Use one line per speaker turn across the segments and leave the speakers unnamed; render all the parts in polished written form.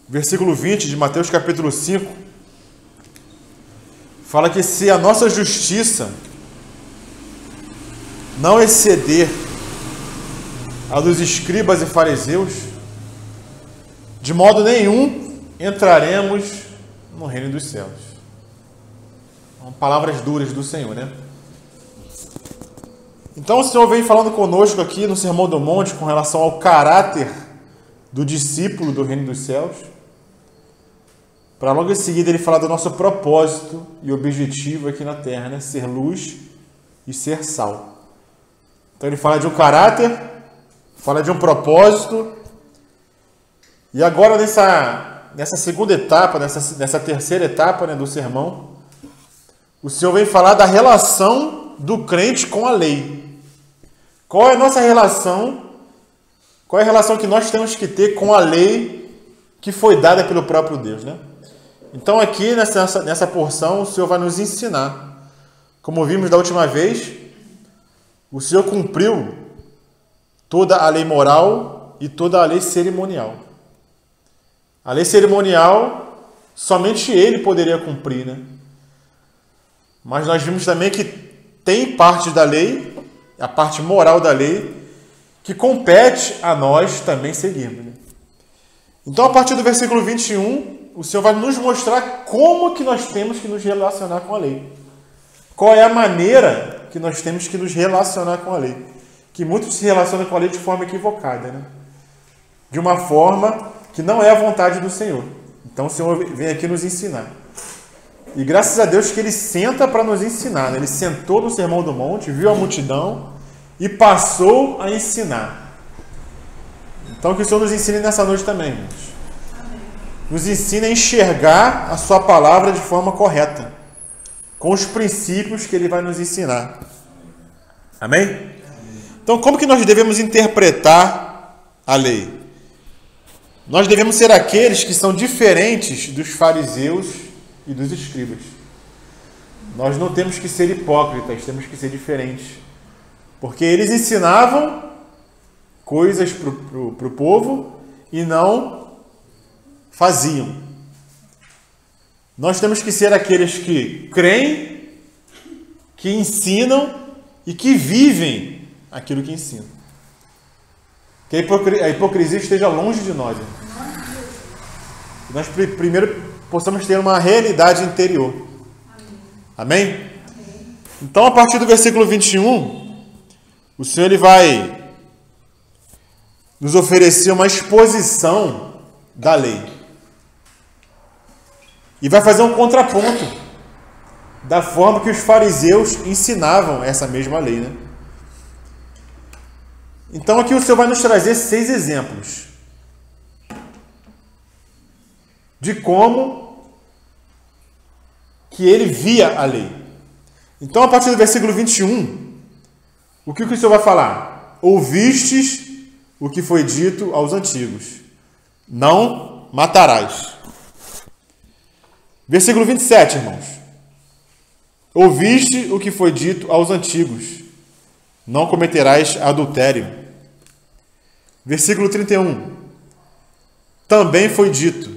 versículo 20 de Mateus capítulo 5, fala que se a nossa justiça não exceder a dos escribas e fariseus, de modo nenhum entraremos no reino dos céus. São palavras duras do Senhor, né? Então o Senhor vem falando conosco aqui no Sermão do Monte com relação ao caráter do discípulo do reino dos céus, para logo em seguida ele falar do nosso propósito e objetivo aqui na terra, né? Ser luz e ser sal. Então ele fala de um caráter, fala de um propósito, e agora nessa segunda etapa, nessa terceira etapa, né, do sermão, o Senhor vem falar da relação do crente com a lei. Qual é a nossa relação? Qual é a relação que nós temos que ter com a lei que foi dada pelo próprio Deus, né? Então aqui nessa porção o Senhor vai nos ensinar. Como vimos da última vez, o Senhor cumpriu toda a lei moral e toda a lei cerimonial. A lei cerimonial somente Ele poderia cumprir, né? Mas nós vimos também que tem parte da lei, a parte moral da lei, que compete a nós também seguirmos, né? Então, a partir do versículo 21, o Senhor vai nos mostrar como que nós temos que nos relacionar com a lei. Qual é a maneira que nós temos que nos relacionar com a lei. Que muitos se relacionam com a lei de forma equivocada, né? De uma forma que não é a vontade do Senhor. Então, o Senhor vem aqui nos ensinar. E graças a Deus que Ele senta para nos ensinar, né? Ele sentou no Sermão do Monte, viu a multidão e passou a ensinar. Então que o Senhor nos ensine nessa noite também, irmãos. Nos ensine a enxergar a sua palavra de forma correta, com os princípios que Ele vai nos ensinar. Amém? Então como que nós devemos interpretar a lei? Nós devemos ser aqueles que são diferentes dos fariseus e dos escribas. Nós não temos que ser hipócritas, temos que ser diferentes. Porque eles ensinavam coisas para o povo e não faziam. Nós temos que ser aqueles que creem, que ensinam e que vivem aquilo que ensinam. Que a hipocrisia esteja longe de nós. Que nós primeiro possamos ter uma realidade interior. Amém? Então, a partir do versículo 21, o Senhor ele vai nos oferecer uma exposição da lei. E vai fazer um contraponto da forma que os fariseus ensinavam essa mesma lei, né? Então aqui o Senhor vai nos trazer 6 exemplos de como que ele via a lei. Então a partir do versículo 21, o que o Senhor vai falar? Ouvistes o que foi dito aos antigos: não matarás. Versículo 27, irmãos. Ouviste o que foi dito aos antigos: não cometerás adultério. Versículo 31. Também foi dito: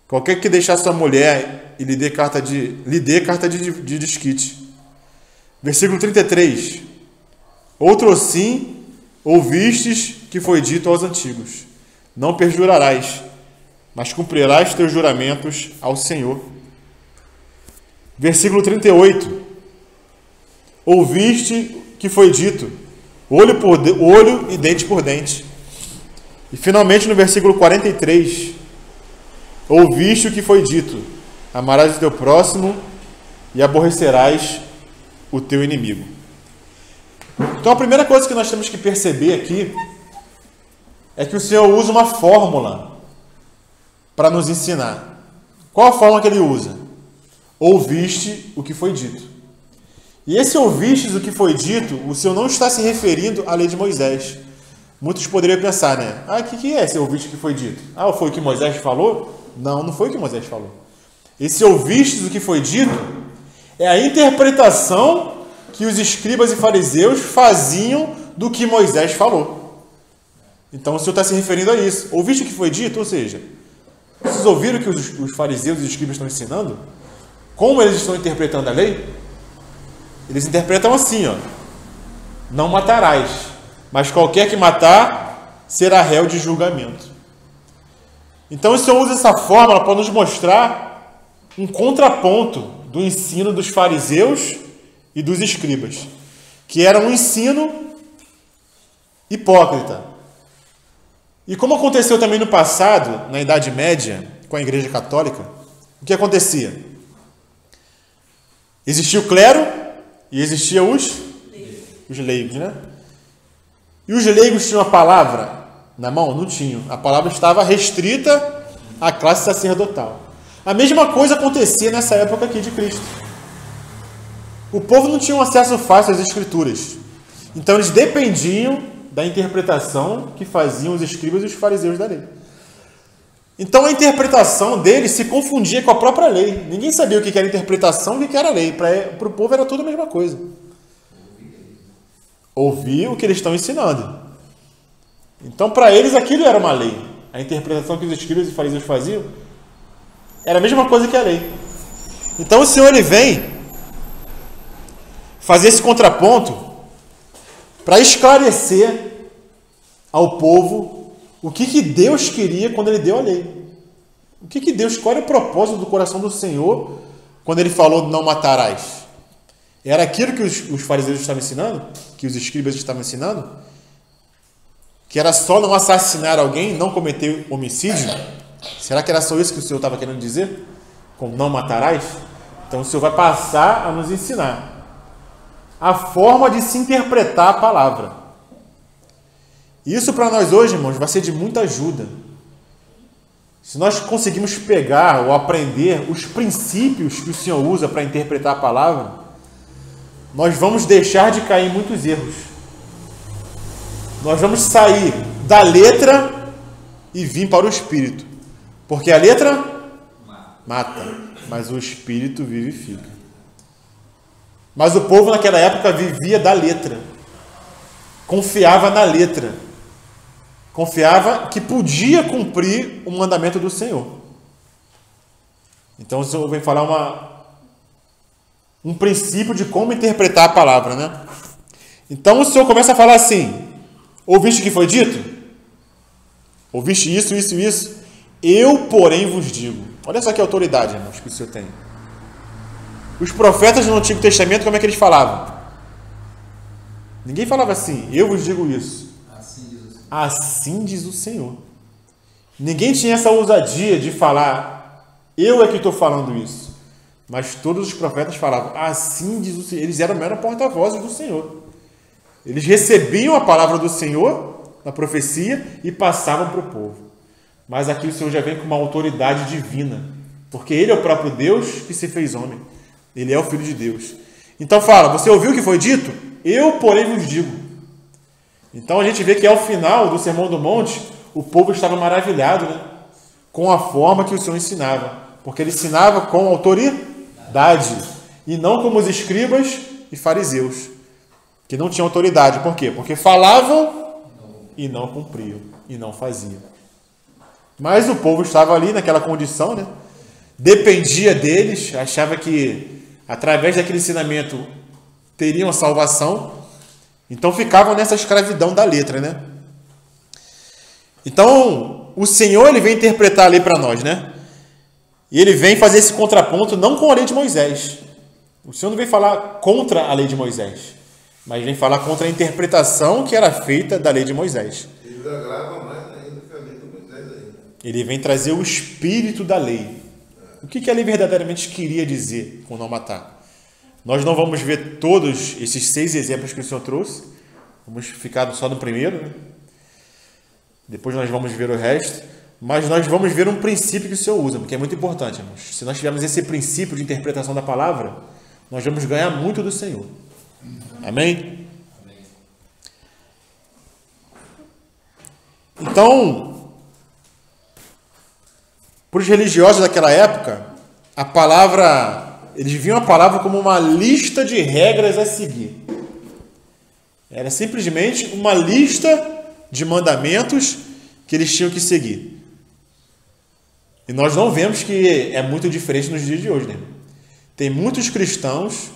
qualquer que deixar sua mulher e lhe dê carta de desquite. Versículo 33. Outro sim ouvistes que foi dito aos antigos: não perjurarás, mas cumprirás teus juramentos ao Senhor. Versículo 38. Ouviste que foi dito: olho por olho e dente por dente. E finalmente no versículo 43. Ouviste o que foi dito: amarás o teu próximo e aborrecerás o teu inimigo. Então a primeira coisa que nós temos que perceber aqui é que o Senhor usa uma fórmula para nos ensinar. Qual a fórmula que Ele usa? Ouviste o que foi dito. E esse ouvistes o que foi dito, o Senhor não está se referindo à lei de Moisés. Muitos poderiam pensar, né? O que é esse ouviste o que foi dito? Foi o que Moisés falou? Não, não foi o que Moisés falou. Esse ouvistes o que foi dito é a interpretação que os escribas e fariseus faziam do que Moisés falou. Então o Senhor está se referindo a isso. Ouviste o que foi dito? Ou seja, Vocês ouviram o que os fariseus e os escribas estão ensinando? Como eles estão interpretando a lei? Eles interpretam assim, ó: não matarás, mas qualquer que matar será réu de julgamento. Então o Senhor usa essa fórmula para nos mostrar um contraponto do ensino dos fariseus e dos escribas, que era um ensino hipócrita. E como aconteceu também no passado, na Idade Média, com a Igreja Católica, o que acontecia? Existia o clero e existia os leigos, né? E os leigos tinham a palavra na mão? Não tinham. A palavra estava restrita à classe sacerdotal. A mesma coisa acontecia nessa época aqui de Cristo. O povo não tinha um acesso fácil às Escrituras. Então eles dependiam da interpretação que faziam os escribas e os fariseus da lei. Então a interpretação deles se confundia com a própria lei. Ninguém sabia o que era interpretação e o que era lei. Para o povo era tudo a mesma coisa. Ouvir o que eles estão ensinando. Então para eles aquilo era uma lei. A interpretação que os escribas e fariseus faziam era a mesma coisa que a lei. Então o Senhor ele vem fazer esse contraponto para esclarecer ao povo o que Deus queria quando Ele deu a lei. O que Deus, qual era o propósito do coração do Senhor quando Ele falou não matarás? Era aquilo que os fariseus estavam ensinando? Que os escribas estavam ensinando? Que era só não assassinar alguém, não cometer homicídio? Será que era só isso que o Senhor estava querendo dizer? Com não matarás? Então o Senhor vai passar a nos ensinar a forma de se interpretar a palavra. Isso para nós hoje, irmãos, vai ser de muita ajuda. Se nós conseguimos pegar ou aprender os princípios que o Senhor usa para interpretar a palavra, nós vamos deixar de cair em muitos erros. Nós vamos sair da letra e vir para o espírito. Porque a letra mata, mas o espírito vivifica. Mas o povo naquela época vivia da letra. Confiava na letra. Confiava que podia cumprir o mandamento do Senhor. Então o Senhor vem falar um princípio de como interpretar a palavra, né? Então o Senhor começa a falar assim: ouviste o que foi dito? Ouviste isso, isso, isso? Eu, porém, vos digo. Olha só que autoridade, irmãos, que o Senhor tem. Os profetas no Antigo Testamento, como é que eles falavam? Ninguém falava assim: eu vos digo isso. Assim diz o Senhor. Ninguém tinha essa ousadia de falar: eu é que estou falando isso. Mas todos os profetas falavam: assim diz o Senhor. Eles eram mero porta-vozes do Senhor. Eles recebiam a palavra do Senhor na profecia e passavam para o povo. Mas aqui o Senhor já vem com uma autoridade divina, porque Ele é o próprio Deus que se fez homem. Ele é o Filho de Deus. Então fala: você ouviu o que foi dito? Eu, porém, vos digo. Então a gente vê que ao final do Sermão do Monte, o povo estava maravilhado, né? Com a forma que o Senhor ensinava. Porque Ele ensinava com autoridade. E não como os escribas e fariseus, que não tinham autoridade. Por quê? Porque falavam e não cumpriam. E não faziam. Mas o povo estava ali naquela condição, né? Dependia deles, achava que através daquele ensinamento teriam a salvação, então ficavam nessa escravidão da letra, né? Então o Senhor ele vem interpretar a lei para nós, né? E ele vem fazer esse contraponto não com a lei de Moisés. O Senhor não vem falar contra a lei de Moisés, mas vem falar contra a interpretação que era feita da lei de Moisés.
Ele agrava mais ainda que a lei de Moisés ainda.
Ele vem trazer o espírito da lei. O que a lei verdadeiramente queria dizer com não matar? Nós não vamos ver todos esses 6 exemplos que o Senhor trouxe. Vamos ficar só no primeiro, né? Depois nós vamos ver o resto. Mas nós vamos ver um princípio que o Senhor usa, porque é muito importante, irmãos. Se nós tivermos esse princípio de interpretação da palavra, nós vamos ganhar muito do Senhor. Amém? Então, para os religiosos daquela época, a palavra, eles viam a palavra como uma lista de regras a seguir. Era simplesmente uma lista de mandamentos que eles tinham que seguir. E nós não vemos que é muito diferente nos dias de hoje, né? Tem muitos cristãos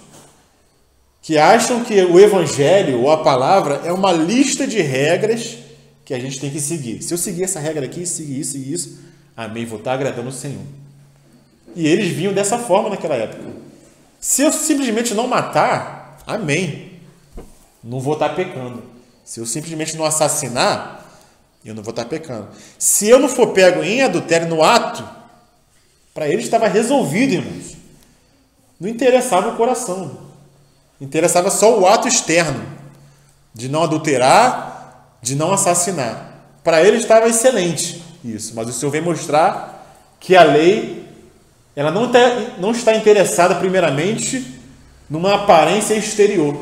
que acham que o evangelho ou a palavra é uma lista de regras que a gente tem que seguir. Se eu seguir essa regra aqui, seguir isso e isso, amém, vou estar agradando o Senhor. E eles vinham dessa forma naquela época. Se eu simplesmente não matar, amém, não vou estar pecando. Se eu simplesmente não assassinar, eu não vou estar pecando. Se eu não for pego em adultério no ato, para eles estava resolvido, irmãos. Não interessava o coração. Interessava só o ato externo, de não adulterar, de não assassinar. Para ele estava excelente isso, mas o Senhor vem mostrar que a lei ela não está interessada primeiramente numa aparência exterior,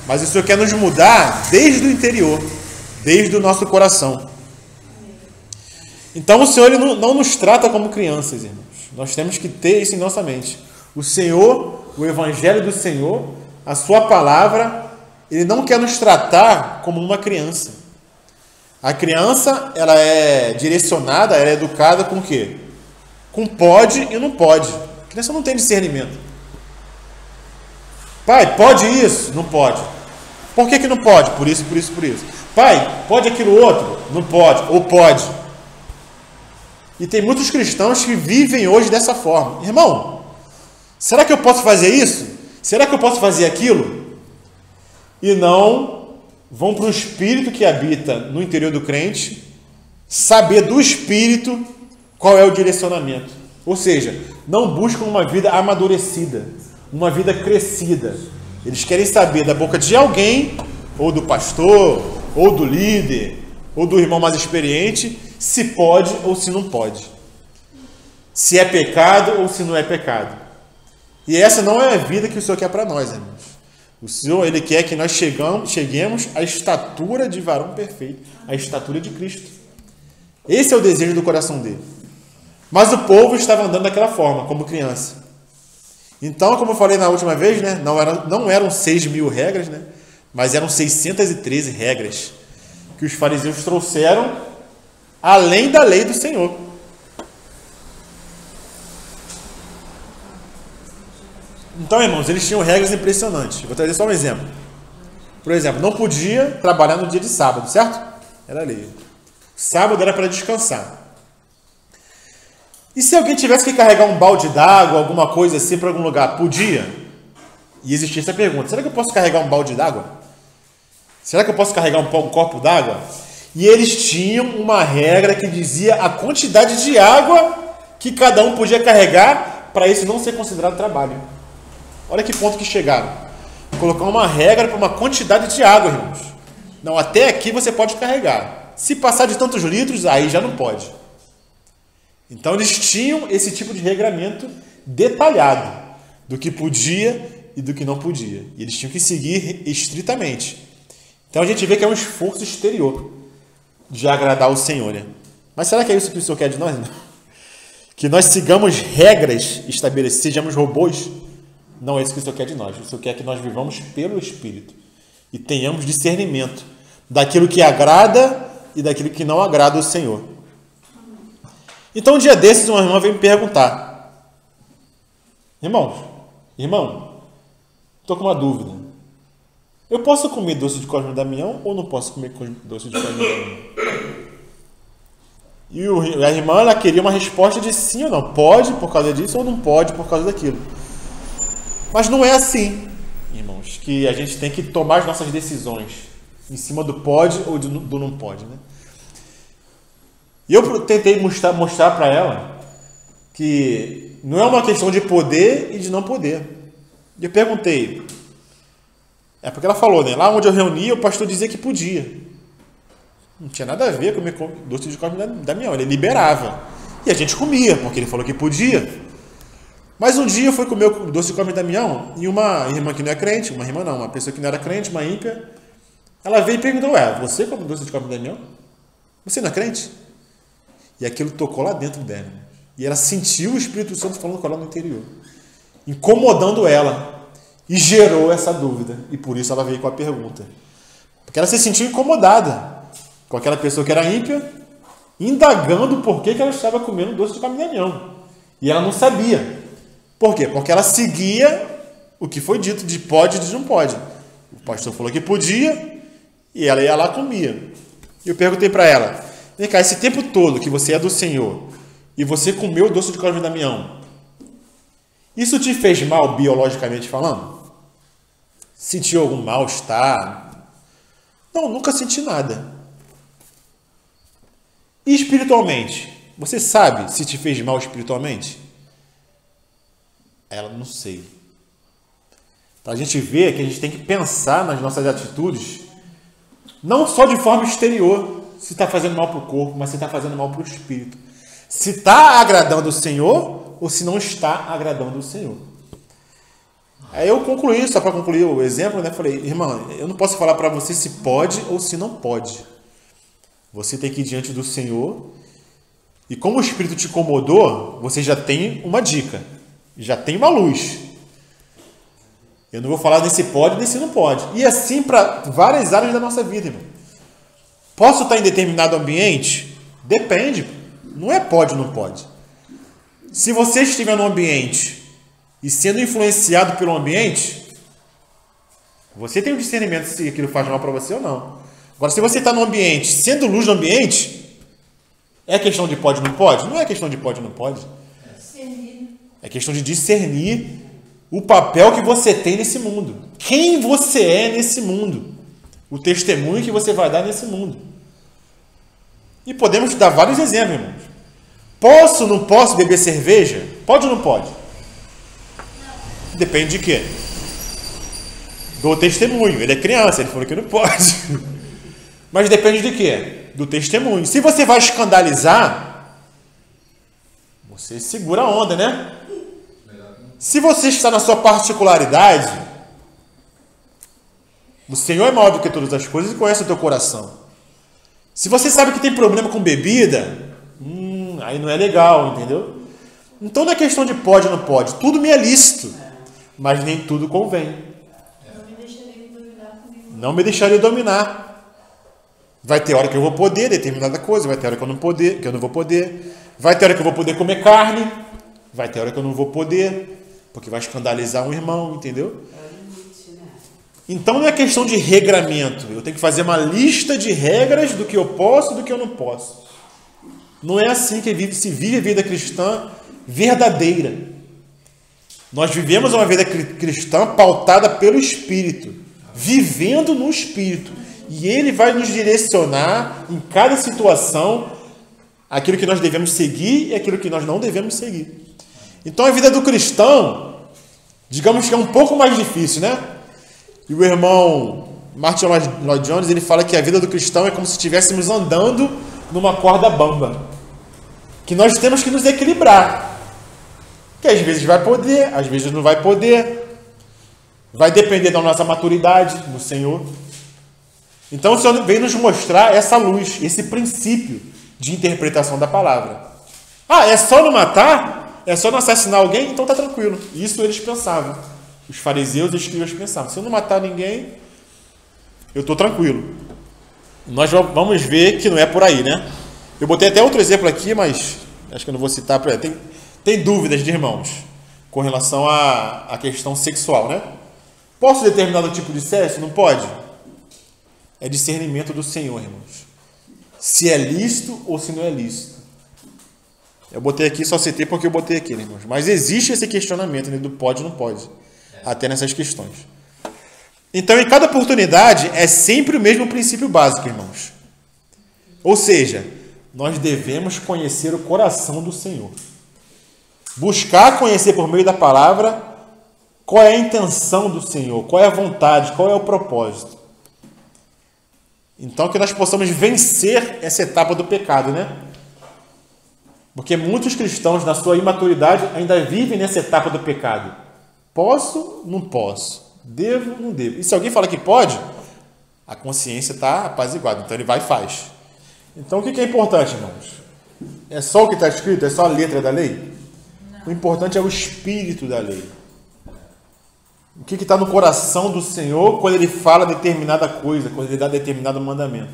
mas o Senhor quer nos mudar desde o interior, desde o nosso coração. Então o Senhor ele não nos trata como crianças, irmãos. Nós temos que ter isso em nossa mente. O Senhor, o Evangelho do Senhor, a sua palavra, ele não quer nos tratar como uma criança. A criança, ela é direcionada, ela é educada com o quê? Com pode e não pode. A criança não tem discernimento. Pai, pode isso? Não pode. Por que não pode? Por isso, por isso, por isso. Pai, pode aquilo outro? Não pode. Ou pode. E tem muitos cristãos que vivem hoje dessa forma. Irmão, será que eu posso fazer isso? Será que eu posso fazer aquilo? E não vão para o Espírito que habita no interior do crente, saber do Espírito qual é o direcionamento. Ou seja, não buscam uma vida amadurecida, uma vida crescida. Eles querem saber da boca de alguém, ou do pastor, ou do líder, ou do irmão mais experiente, se pode ou se não pode. Se é pecado ou se não é pecado. E essa não é a vida que o Senhor quer para nós, irmãos. O Senhor, Ele quer que nós cheguemos à estatura de varão perfeito, à estatura de Cristo. Esse é o desejo do coração dele. Mas o povo estava andando daquela forma, como criança. Então, como eu falei na última vez, né, não eram 6.000 regras, né, mas eram 613 regras que os fariseus trouxeram além da lei do Senhor. Então, irmãos, eles tinham regras impressionantes. Vou trazer só um exemplo. Por exemplo, não podia trabalhar no dia de sábado, certo? Era lei. Sábado era para descansar. E se alguém tivesse que carregar um balde d'água, alguma coisa assim para algum lugar, podia? E existia essa pergunta: será que eu posso carregar um balde d'água? Será que eu posso carregar um copo d'água? E eles tinham uma regra que dizia a quantidade de água que cada um podia carregar para isso não ser considerado trabalho. Olha que ponto que chegaram. Colocar uma regra para uma quantidade de água, irmãos. Não, até aqui você pode carregar. Se passar de tantos litros, aí já não pode. Então eles tinham esse tipo de regramento detalhado do que podia e do que não podia. E eles tinham que seguir estritamente. Então a gente vê que é um esforço exterior de agradar o Senhor, né? Mas será que é isso que o Senhor quer de nós? Não? Que nós sigamos regras estabelecidas, sejamos robôs? Não é isso que o Senhor quer de nós. O Senhor quer que nós vivamos pelo Espírito e tenhamos discernimento daquilo que agrada e daquilo que não agrada o Senhor. Então, um dia desses, uma irmã veio me perguntar: irmão, estou com uma dúvida. Eu posso comer doce de Cosme e Damião ou não posso comer doce de Cosme e Damião? E a irmã ela queria uma resposta de sim ou não. Pode por causa disso ou não pode por causa daquilo. Mas não é assim, irmãos, que a gente tem que tomar as nossas decisões em cima do pode ou do não pode, né? E eu tentei mostrar para ela que não é uma questão de poder e de não poder. E eu perguntei, porque ela falou, né? Lá onde eu reunia, o pastor dizia que podia. Não tinha nada a ver com comer doce de Cosme e Damião, ele liberava. E a gente comia, porque ele falou que podia. Mas um dia eu fui comer o doce de Cosme e Damião e uma irmã que não é crente, uma pessoa que não era crente, uma ímpia, ela veio e perguntou: você come doce de Cosme e Damião? Você não é crente? E aquilo tocou lá dentro dela. E ela sentiu o Espírito Santo falando com ela no interior, incomodando ela. E gerou essa dúvida. E por isso ela veio com a pergunta. Porque ela se sentiu incomodada com aquela pessoa que era ímpia indagando por que ela estava comendo doce de caminho de Damião. E ela não sabia. Por quê? Porque ela seguia o que foi dito de pode e de não pode. O pastor falou que podia e ela ia lá e comia. E eu perguntei para ela, vem cá, esse tempo todo que você é do Senhor e você comeu o doce de caminho de Damião, isso te fez mal biologicamente falando? Sentiu algum mal-estar? Não, nunca senti nada. E espiritualmente? Você sabe se te fez mal espiritualmente? Ela, não sei. Para a gente ver que a gente tem que pensar nas nossas atitudes, não só de forma exterior, se está fazendo mal para o corpo, mas se está fazendo mal para o espírito. Se está agradando o Senhor ou se não está agradando o Senhor. Aí eu concluí, só para concluir o exemplo, né? Falei, irmã, eu não posso falar para você se pode ou se não pode. Você tem que ir diante do Senhor. E como o Espírito te incomodou, você já tem uma dica. Já tem uma luz. Eu não vou falar desse pode, desse não pode. E assim para várias áreas da nossa vida, irmão. Posso estar em determinado ambiente? Depende. Não é pode ou não pode. Se você estiver num ambiente e sendo influenciado pelo ambiente, você tem o discernimento se aquilo faz mal para você ou não. Agora, se você está no ambiente, sendo luz no ambiente, é questão de pode ou não pode? Não é questão de pode ou não pode. É questão de discernir o papel que você tem nesse mundo. Quem você é nesse mundo. O testemunho que você vai dar nesse mundo. E podemos dar vários exemplos, irmãos. Posso ou não posso beber cerveja? Pode ou não pode? Depende de quê? Do testemunho. Ele é criança, ele falou que não pode. Mas depende de quê? Do testemunho. Se você vai escandalizar, você segura a onda, né? Se você está na sua particularidade, o Senhor é maior do que todas as coisas e conhece o teu coração. Se você sabe que tem problema com bebida, aí não é legal, entendeu? Então não é questão de pode ou não pode. Tudo me é lícito, mas nem tudo convém. Não me deixaria dominar. Vai ter hora que eu vou poder determinada coisa, vai ter hora que eu não poder, que eu não vou poder. Vai ter hora que eu vou poder comer carne, vai ter hora que eu não vou poder, porque vai escandalizar um irmão, entendeu? Então não é questão de regramento. Eu tenho que fazer uma lista de regras do que eu posso e do que eu não posso. Não é assim que se vive a vida cristã verdadeira. Nós vivemos uma vida cristã pautada pelo Espírito, vivendo no Espírito. E Ele vai nos direcionar em cada situação aquilo que nós devemos seguir e aquilo que nós não devemos seguir. Então a vida do cristão, digamos que é um pouco mais difícil, né? E o irmão Martin Lloyd Jones, ele fala que a vida do cristão é como se estivéssemos andando numa corda bamba. Que nós temos que nos equilibrar. Que às vezes vai poder, às vezes não vai poder. Vai depender da nossa maturidade no Senhor. Então o Senhor vem nos mostrar essa luz, esse princípio de interpretação da palavra. Ah, é só não matar? É só não assassinar alguém? Então está tranquilo. Isso eles pensavam. Os fariseus e os escribas pensavam. Se eu não matar ninguém, eu estou tranquilo. Nós vamos ver que não é por aí, né? Eu botei até outro exemplo aqui, mas acho que eu não vou citar. Tem dúvidas de irmãos com relação à questão sexual, né? Posso determinado tipo de sexo? Não pode? É discernimento do Senhor, irmãos. Se é lícito ou se não é lícito. Eu botei aqui, só citei porque eu botei aqui, né, irmãos? Mas existe esse questionamento, né, do pode ou não pode. Até nessas questões. Então, em cada oportunidade, é sempre o mesmo princípio básico, irmãos. Ou seja, nós devemos conhecer o coração do Senhor. Buscar conhecer por meio da palavra qual é a intenção do Senhor, qual é a vontade, qual é o propósito. Então, que nós possamos vencer essa etapa do pecado, né? Porque muitos cristãos, na sua imaturidade, ainda vivem nessa etapa do pecado. Posso? Não posso. Devo? Não devo. E se alguém fala que pode, a consciência está apaziguada. Então, ele vai e faz. Então, o que é importante, irmãos? É só o que está escrito? É só a letra da lei? Não. O importante é o espírito da lei. O que está no coração do Senhor quando Ele fala determinada coisa, quando Ele dá determinado mandamento.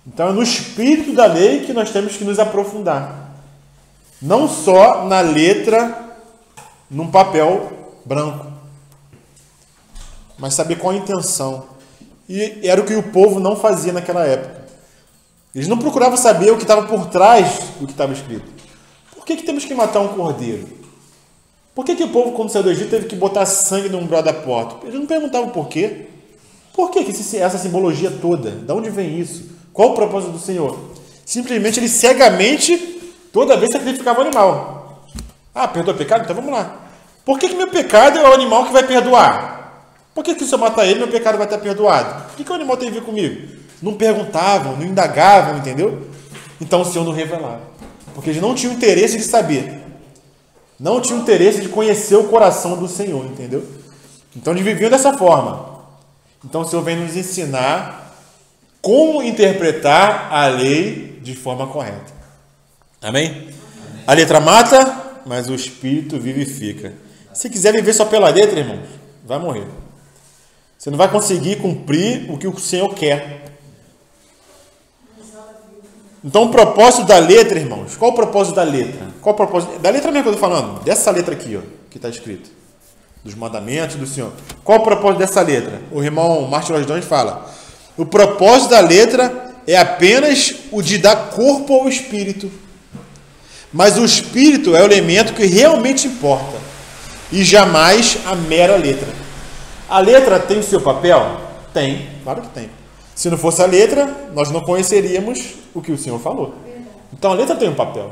Então é no espírito da lei que nós temos que nos aprofundar. Não só na letra, num papel branco. Mas saber qual a intenção. E era o que o povo não fazia naquela época. Eles não procuravam saber o que estava por trás do que estava escrito. Por que temos que matar um cordeiro? Por que o povo, quando saiu do Egito, teve que botar sangue no umbral da porta? Eles não perguntavam por quê. Por que essa simbologia toda? De onde vem isso? Qual o propósito do Senhor? Simplesmente eles cegamente, toda vez sacrificavam o animal. Ah, perdoa o pecado? Então vamos lá. Por que meu pecado é o animal que vai perdoar? Por que se eu matar ele, meu pecado vai estar perdoado? O que o animal tem a ver comigo? Não perguntavam, não indagavam, entendeu? Então o Senhor não revelava. Porque eles não tinham interesse de saber. Não tinham interesse de conhecer o coração do Senhor, entendeu? Então eles viviam dessa forma. Então o Senhor vem nos ensinar como interpretar a lei de forma correta. Amém? A letra mata, mas o Espírito vivifica. Se quiser viver só pela letra, irmão, vai morrer. Você não vai conseguir cumprir o que o Senhor quer. Então, o propósito da letra, irmãos, qual o propósito da letra? Qual o propósito da letra mesmo que eu estou falando? Dessa letra aqui, ó, que está escrito. Dos mandamentos do Senhor. Qual o propósito dessa letra? O irmão Martin Lloyd Jones fala: o propósito da letra é apenas o de dar corpo ao Espírito. Mas o Espírito é o elemento que realmente importa. E jamais a mera letra. A letra tem o seu papel? Tem, claro que tem. Se não fosse a letra, nós não conheceríamos o que o Senhor falou. Então a letra tem um papel.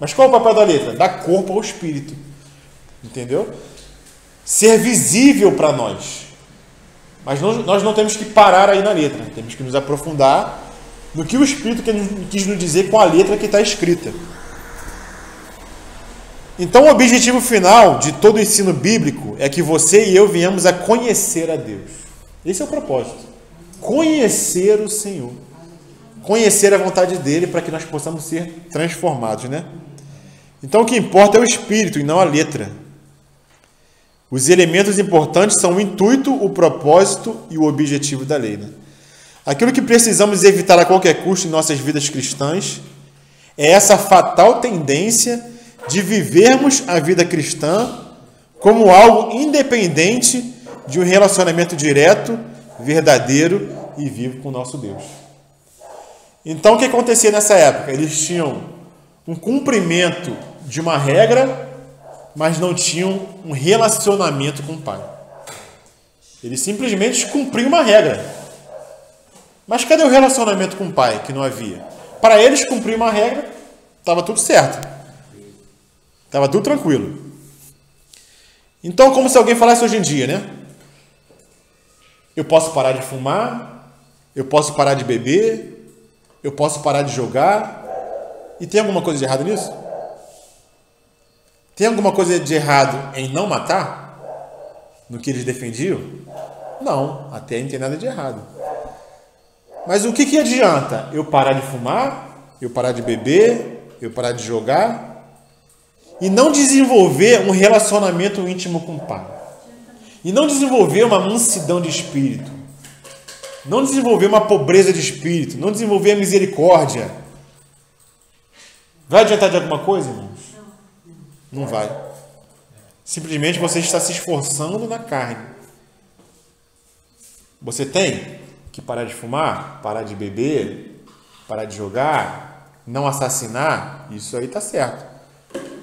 Mas qual é o papel da letra? Dar corpo ao Espírito. Entendeu? Ser visível para nós. Mas nós não temos que parar aí na letra. Temos que nos aprofundar no que o Espírito quis nos dizer com a letra que está escrita. Então o objetivo final de todo o ensino bíblico é que você e eu venhamos a conhecer a Deus. Esse é o propósito. Conhecer o Senhor. Conhecer a vontade dele para que nós possamos ser transformados, né? Então o que importa é o Espírito e não a letra. Os elementos importantes são o intuito, o propósito e o objetivo da lei, né? Aquilo que precisamos evitar a qualquer custo em nossas vidas cristãs é essa fatal tendência de vivermos a vida cristã como algo independente de um relacionamento direto, verdadeiro e vivo com o nosso Deus. Então, o que acontecia nessa época? Eles tinham um cumprimento de uma regra, mas não tinham um relacionamento com o Pai. Eles simplesmente cumpriam uma regra. Mas cadê o relacionamento com o Pai, que não havia? Para eles, cumprir uma regra, estava tudo certo. Estava tudo tranquilo. Então, como se alguém falasse hoje em dia, né? Eu posso parar de fumar, eu posso parar de beber, eu posso parar de jogar. E tem alguma coisa de errado nisso? Tem alguma coisa de errado em não matar? No que eles defendiam? Não, até não tem nada de errado. Mas o que adianta eu parar de fumar, eu parar de beber, eu parar de jogar e não desenvolver um relacionamento íntimo com o Pai? E não desenvolver uma mansidão de espírito, não desenvolver uma pobreza de espírito, não desenvolver a misericórdia. Vai adiantar de alguma coisa, irmãos? Não vai. Simplesmente você está se esforçando na carne. Você tem que parar de fumar, parar de beber, parar de jogar, não assassinar, isso aí está certo.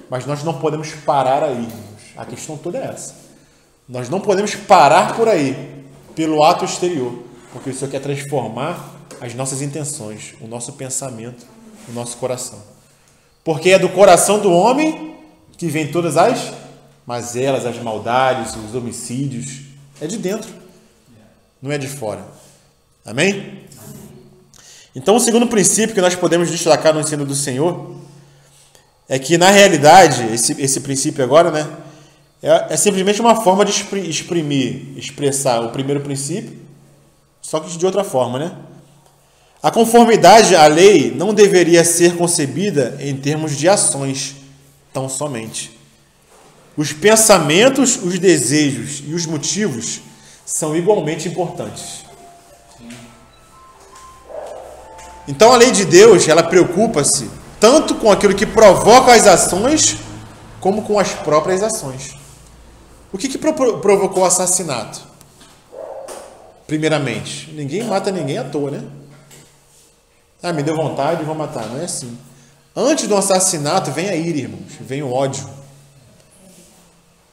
Mas nós não podemos parar aí, irmãos. A questão toda é essa. Nós não podemos parar por aí, pelo ato exterior, porque o Senhor quer transformar as nossas intenções, o nosso pensamento, o nosso coração. Porque é do coração do homem que vem todas as mazelas, as maldades, os homicídios. É de dentro, não é de fora. Amém? Então, o segundo princípio que nós podemos destacar no ensino do Senhor é que, na realidade, esse princípio agora, né, é simplesmente uma forma de expressar o primeiro princípio, só que de outra forma, né? A conformidade à lei não deveria ser concebida em termos de ações, tão somente. Os pensamentos, os desejos e os motivos são igualmente importantes. Então a lei de Deus, ela preocupa-se tanto com aquilo que provoca as ações, como com as próprias ações. O que provocou o assassinato? Primeiramente, ninguém mata ninguém à toa, né? Ah, me deu vontade, vou matar. Não é assim. Antes do assassinato vem a ira, irmãos. Vem o ódio.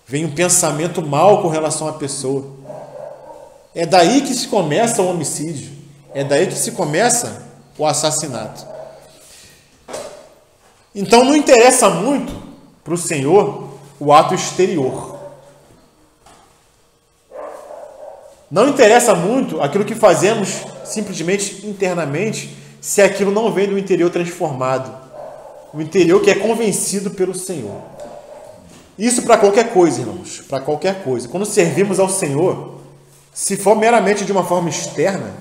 Vem um pensamento mal com relação à pessoa. É daí que se começa o homicídio. É daí que se começa o assassinato. Então não interessa muito para o Senhor o ato exterior. Não interessa muito aquilo que fazemos simplesmente internamente, se aquilo não vem do interior transformado. O interior que é convencido pelo Senhor. Isso para qualquer coisa, irmãos. Para qualquer coisa. Quando servimos ao Senhor, se for meramente de uma forma externa,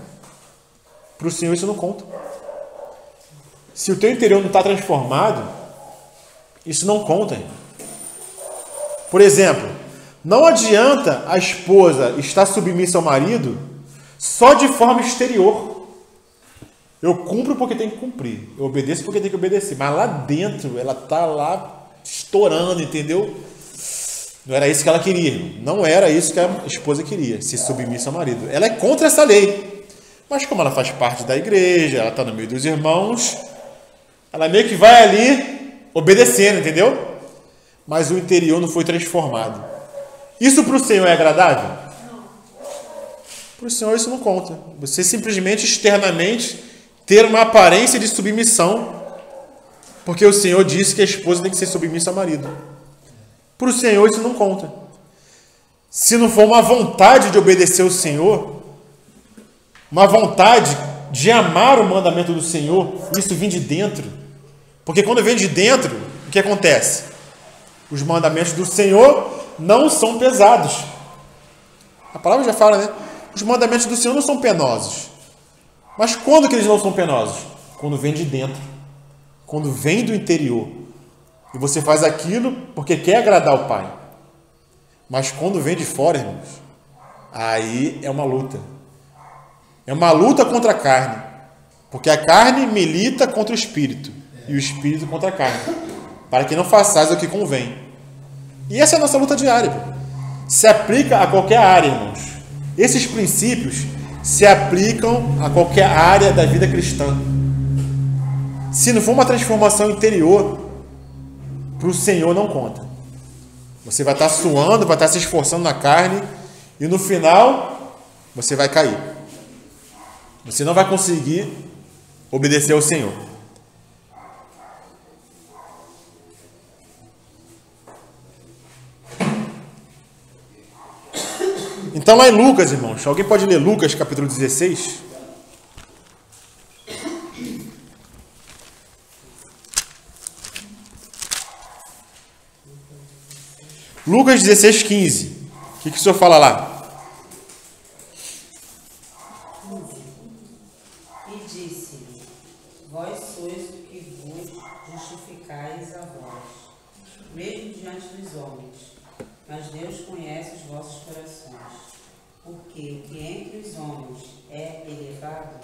para o Senhor isso não conta. Se o teu interior não está transformado, isso não conta, irmão. Por exemplo, não adianta a esposa estar submissa ao marido só de forma exterior. Eu cumpro porque tem que cumprir. Eu obedeço porque tem que obedecer. Mas lá dentro, ela está lá estourando, entendeu? Não era isso que ela queria, irmão. Não era isso que a esposa queria, ser submissa ao marido. Ela é contra essa lei. Mas como ela faz parte da igreja, ela está no meio dos irmãos, ela meio que vai ali obedecendo, entendeu? Mas o interior não foi transformado. Isso para o Senhor é agradável? Não. Para o Senhor isso não conta. Você simplesmente, externamente, ter uma aparência de submissão, porque o Senhor disse que a esposa tem que ser submissa ao marido. Para o Senhor isso não conta. Se não for uma vontade de obedecer ao Senhor, uma vontade de amar o mandamento do Senhor, isso vem de dentro. Porque quando vem de dentro, o que acontece? Os mandamentos do Senhor não são pesados. A palavra já fala, né? Os mandamentos do Senhor não são penosos. Mas quando que eles não são penosos? Quando vem de dentro. Quando vem do interior. E você faz aquilo porque quer agradar o Pai. Mas quando vem de fora, irmãos, aí é uma luta. É uma luta contra a carne. Porque a carne milita contra o Espírito. E o Espírito contra a carne. Para que não façais o que convém. E essa é a nossa luta diária. Se aplica a qualquer área, irmãos. Esses princípios se aplicam a qualquer área da vida cristã. Se não for uma transformação interior, para o Senhor não conta. Você vai estar suando, vai estar se esforçando na carne, e no final, você vai cair. Você não vai conseguir obedecer ao Senhor. Então lá em Lucas, irmãos, alguém pode ler Lucas capítulo 16? Lucas 16, 15. O que o senhor fala lá?
E disse-lhe: vós sois o que vos justificais a vós, mesmo diante dos homens, mas Deus conhece os vossos corações. Porque o que entre os homens é elevado,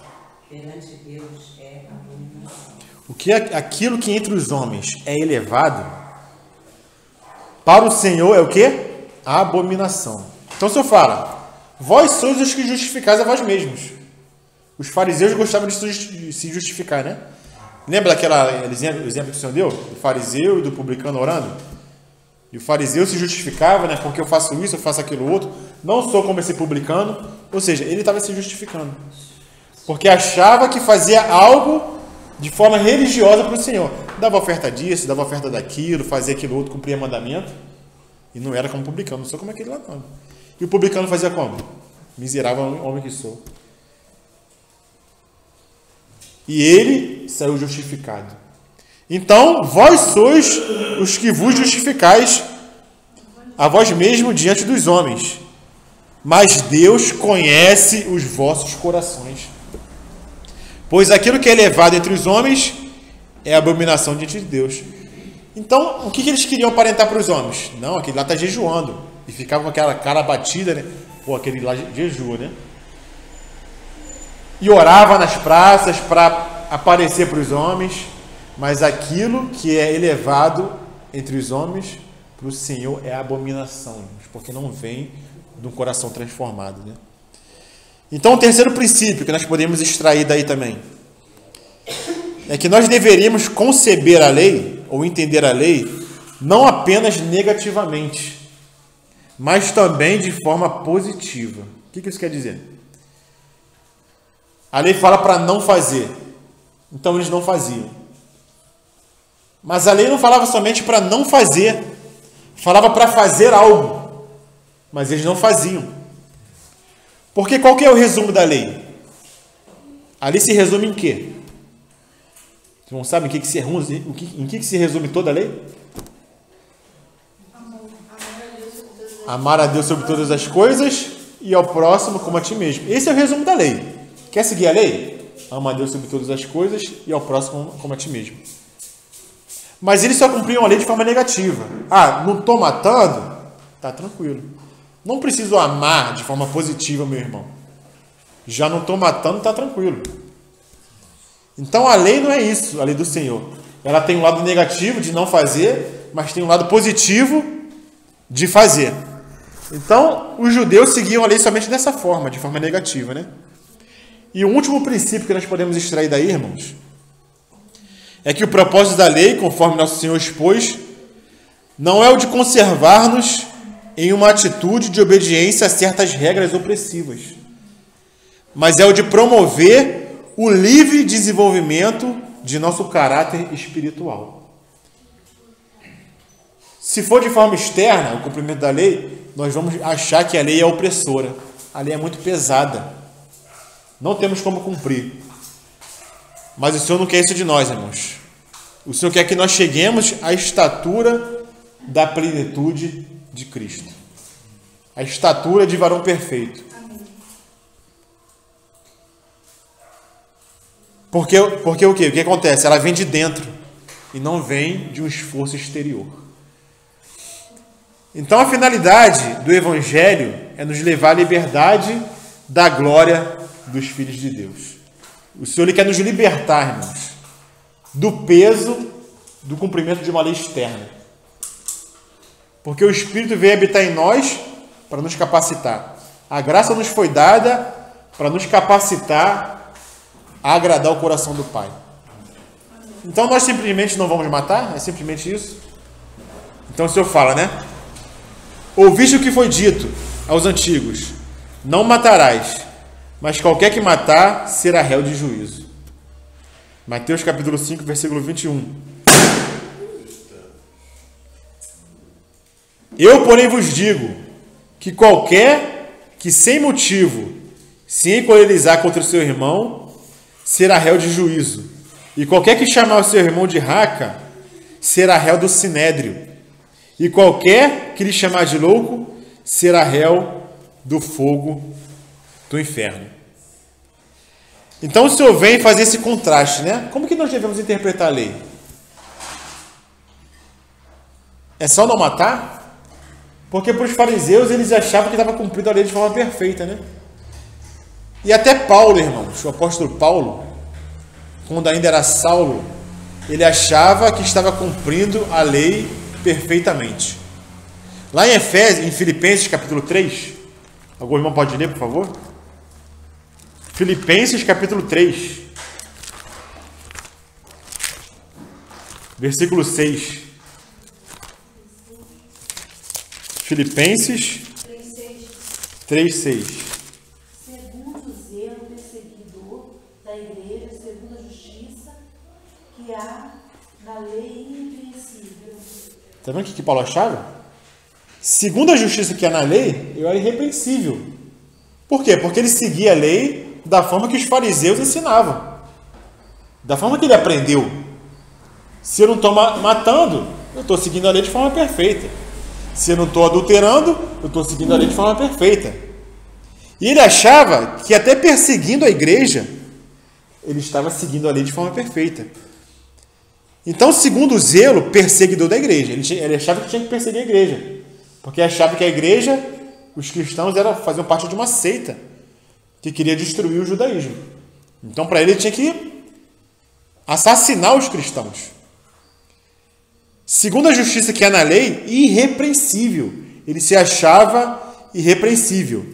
perante Deus é abominação.
Aquilo que entre os homens é elevado, para o Senhor é o quê? A abominação. Então o Senhor fala: vós sois os que justificais a vós mesmos. Os fariseus gostavam de se justificar, né? Lembra daquele exemplo que o Senhor deu? Do fariseu e do publicano orando? E o fariseu se justificava, né? Porque eu faço isso, eu faço aquilo outro. Não sou como esse publicano. Ou seja, ele estava se justificando. Porque achava que fazia algo de forma religiosa para o Senhor. Dava oferta disso, dava oferta daquilo, fazia aquilo outro, cumpria mandamento. E não era como publicano. Não sou como aquele lá não. E o publicano fazia como? Miserável homem que sou. E ele saiu justificado. Então, vós sois os que vos justificais a vós mesmos diante dos homens. Mas Deus conhece os vossos corações. Pois aquilo que é elevado entre os homens é abominação diante de Deus. Então, o que eles queriam aparentar para os homens? Não, aquele lá está jejuando. E ficava com aquela cara batida, né? Pô, aquele lá jejua, né? E orava nas praças para aparecer para os homens, mas aquilo que é elevado entre os homens, para o Senhor é abominação, porque não vem de um coração transformado, né? Então, o terceiro princípio que nós podemos extrair daí também é que nós deveríamos conceber a lei, ou entender a lei, não apenas negativamente, mas também de forma positiva. O que isso quer dizer? A lei fala para não fazer, então eles não faziam. Mas a lei não falava somente para não fazer, falava para fazer algo, mas eles não faziam. Porque qual que é o resumo da lei? A lei se resume em quê? Vocês não sabem em que se resume toda a lei? Amar a Deus sobre todas as coisas e ao próximo como a ti mesmo. Esse é o resumo da lei. Quer seguir a lei? Ama a Deus sobre todas as coisas e ao próximo como a ti mesmo. Mas eles só cumpriam a lei de forma negativa. Ah, não estou matando? Tá tranquilo. Não preciso amar de forma positiva, meu irmão. Já não estou matando, tá tranquilo. Então a lei não é isso, a lei do Senhor. Ela tem um lado negativo de não fazer, mas tem um lado positivo de fazer. Então, os judeus seguiam a lei somente dessa forma, de forma negativa, né? E o último princípio que nós podemos extrair daí, irmãos, é que o propósito da lei, conforme nosso Senhor expôs, não é o de conservar-nos em uma atitude de obediência a certas regras opressivas, mas é o de promover o livre desenvolvimento de nosso caráter espiritual. Se for de forma externa, o cumprimento da lei, nós vamos achar que a lei é opressora. A lei é muito pesada. Não temos como cumprir. Mas o Senhor não quer isso de nós, irmãos. O Senhor quer que nós cheguemos à estatura da plenitude de Cristo. A estatura de varão perfeito. Porque o quê? O que acontece? Ela vem de dentro e não vem de um esforço exterior. Então a finalidade do Evangelho é nos levar à liberdade da glória dos filhos de Deus. O Senhor ele quer nos libertar, irmãos, do peso do cumprimento de uma lei externa. Porque o Espírito veio habitar em nós para nos capacitar. A graça nos foi dada para nos capacitar a agradar o coração do Pai. Então nós simplesmente não vamos matar? É simplesmente isso? Então o Senhor fala, né? Ouviste o que foi dito aos antigos: não matarás, mas qualquer que matar será réu de juízo. Mateus capítulo 5, versículo 21. Eu, porém, vos digo que qualquer que sem motivo se encolerizar contra o seu irmão será réu de juízo. E qualquer que chamar o seu irmão de raca será réu do sinédrio. E qualquer que lhe chamar de louco será réu do fogo do inferno. Então o Senhor vem fazer esse contraste, né? Como que nós devemos interpretar a lei? É só não matar? Porque para os fariseus eles achavam que estava cumprindo a lei de forma perfeita, né? E até Paulo, irmãos, o apóstolo Paulo, quando ainda era Saulo, ele achava que estava cumprindo a lei perfeitamente. Lá em Filipenses capítulo 3, algum irmão pode ler, por favor? Filipenses capítulo 3, versículo 6. Filipenses 3:6.
Segundo o zelo perseguidor da igreja, segundo a justiça que há na lei irrepreensível.
Está vendo o que Paulo achava? Segundo a justiça que há na lei, eu era irrepreensível. Por quê? Porque ele seguia a lei da forma que os fariseus ensinavam. Da forma que ele aprendeu. Se eu não estou matando, eu estou seguindo a lei de forma perfeita. Se eu não estou adulterando, eu estou seguindo a lei de forma perfeita. E ele achava que até perseguindo a igreja, ele estava seguindo a lei de forma perfeita. Então, segundo o zelo perseguidor da igreja, ele achava que tinha que perseguir a igreja. Porque achava que a igreja, os cristãos, faziam parte de uma seita que queria destruir o judaísmo. Então, para ele tinha que assassinar os cristãos. Segundo a justiça que é na lei, irrepreensível. Ele se achava irrepreensível.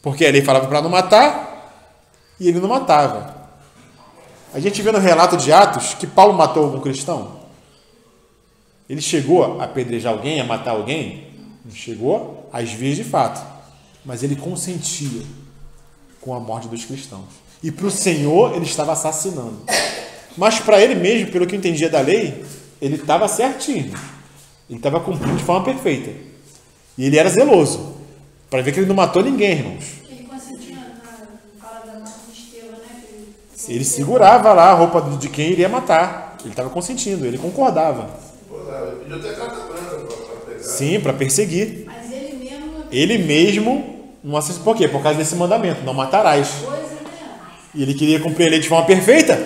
Porque a lei falava para não matar e ele não matava. A gente vê no relato de Atos que Paulo matou algum cristão. Ele chegou a apedrejar alguém, a matar alguém? Não chegou às vias de fato. Mas ele consentia com a morte dos cristãos. E para o Senhor ele estava assassinando. Mas para ele mesmo, pelo que eu entendia da lei, ele estava certinho. Ele estava cumprindo de forma perfeita. E ele era zeloso. Para ver que ele não matou ninguém, irmãos.
Ele consentia na fala da morte de Estevão, né?
Ele segurava lá a roupa de quem iria matar. Ele estava consentindo, ele concordava.
Ele pediu até carta branca para pegar.
Sim, para perseguir.
Mas ele mesmo...
Ele mesmo não assistiu. Por quê? Por causa desse mandamento, não matarás.
Coisa, né?
E ele queria cumprir a lei de forma perfeita.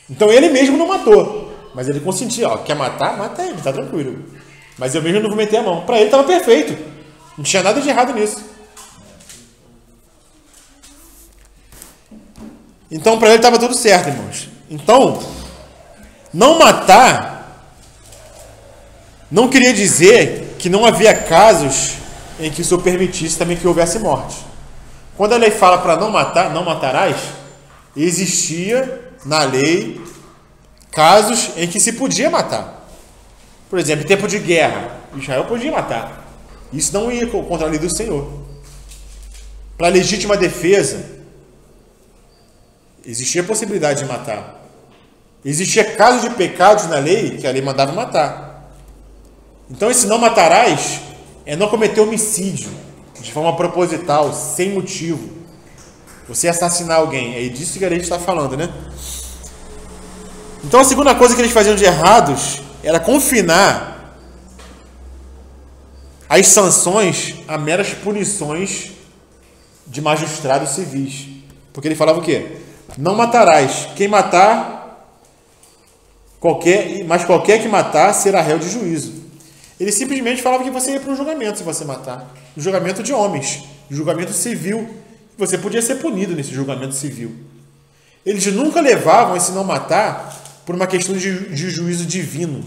Então ele mesmo não matou. Mas ele consentia, ó, quer matar? Mata ele, tá tranquilo. Mas eu mesmo não vou meter a mão. Para ele estava perfeito. Não tinha nada de errado nisso. Então para ele estava tudo certo, irmãos. Então, não matar não queria dizer que não havia casos em que o Senhor permitisse também que houvesse morte. Quando a lei fala para não matar, não matarás, existia na lei casos em que se podia matar. Por exemplo, em tempo de guerra, Israel podia matar. Isso não ia contra a lei do Senhor. Para legítima defesa, existia a possibilidade de matar. Existia casos de pecados na lei que a lei mandava matar. Então esse não matarás é não cometer homicídio de forma proposital, sem motivo. Você assassinar alguém, é disso que a lei está falando, né? Então a segunda coisa que eles faziam de errados era confinar as sanções a meras punições de magistrados civis. Porque ele falava o quê? Não matarás. Quem matar, mas qualquer que matar será réu de juízo. Ele simplesmente falava que você ia para um julgamento se você matar. Um julgamento de homens, um julgamento civil. Você podia ser punido nesse julgamento civil. Eles nunca levavam esse não matar por uma questão de juízo divino,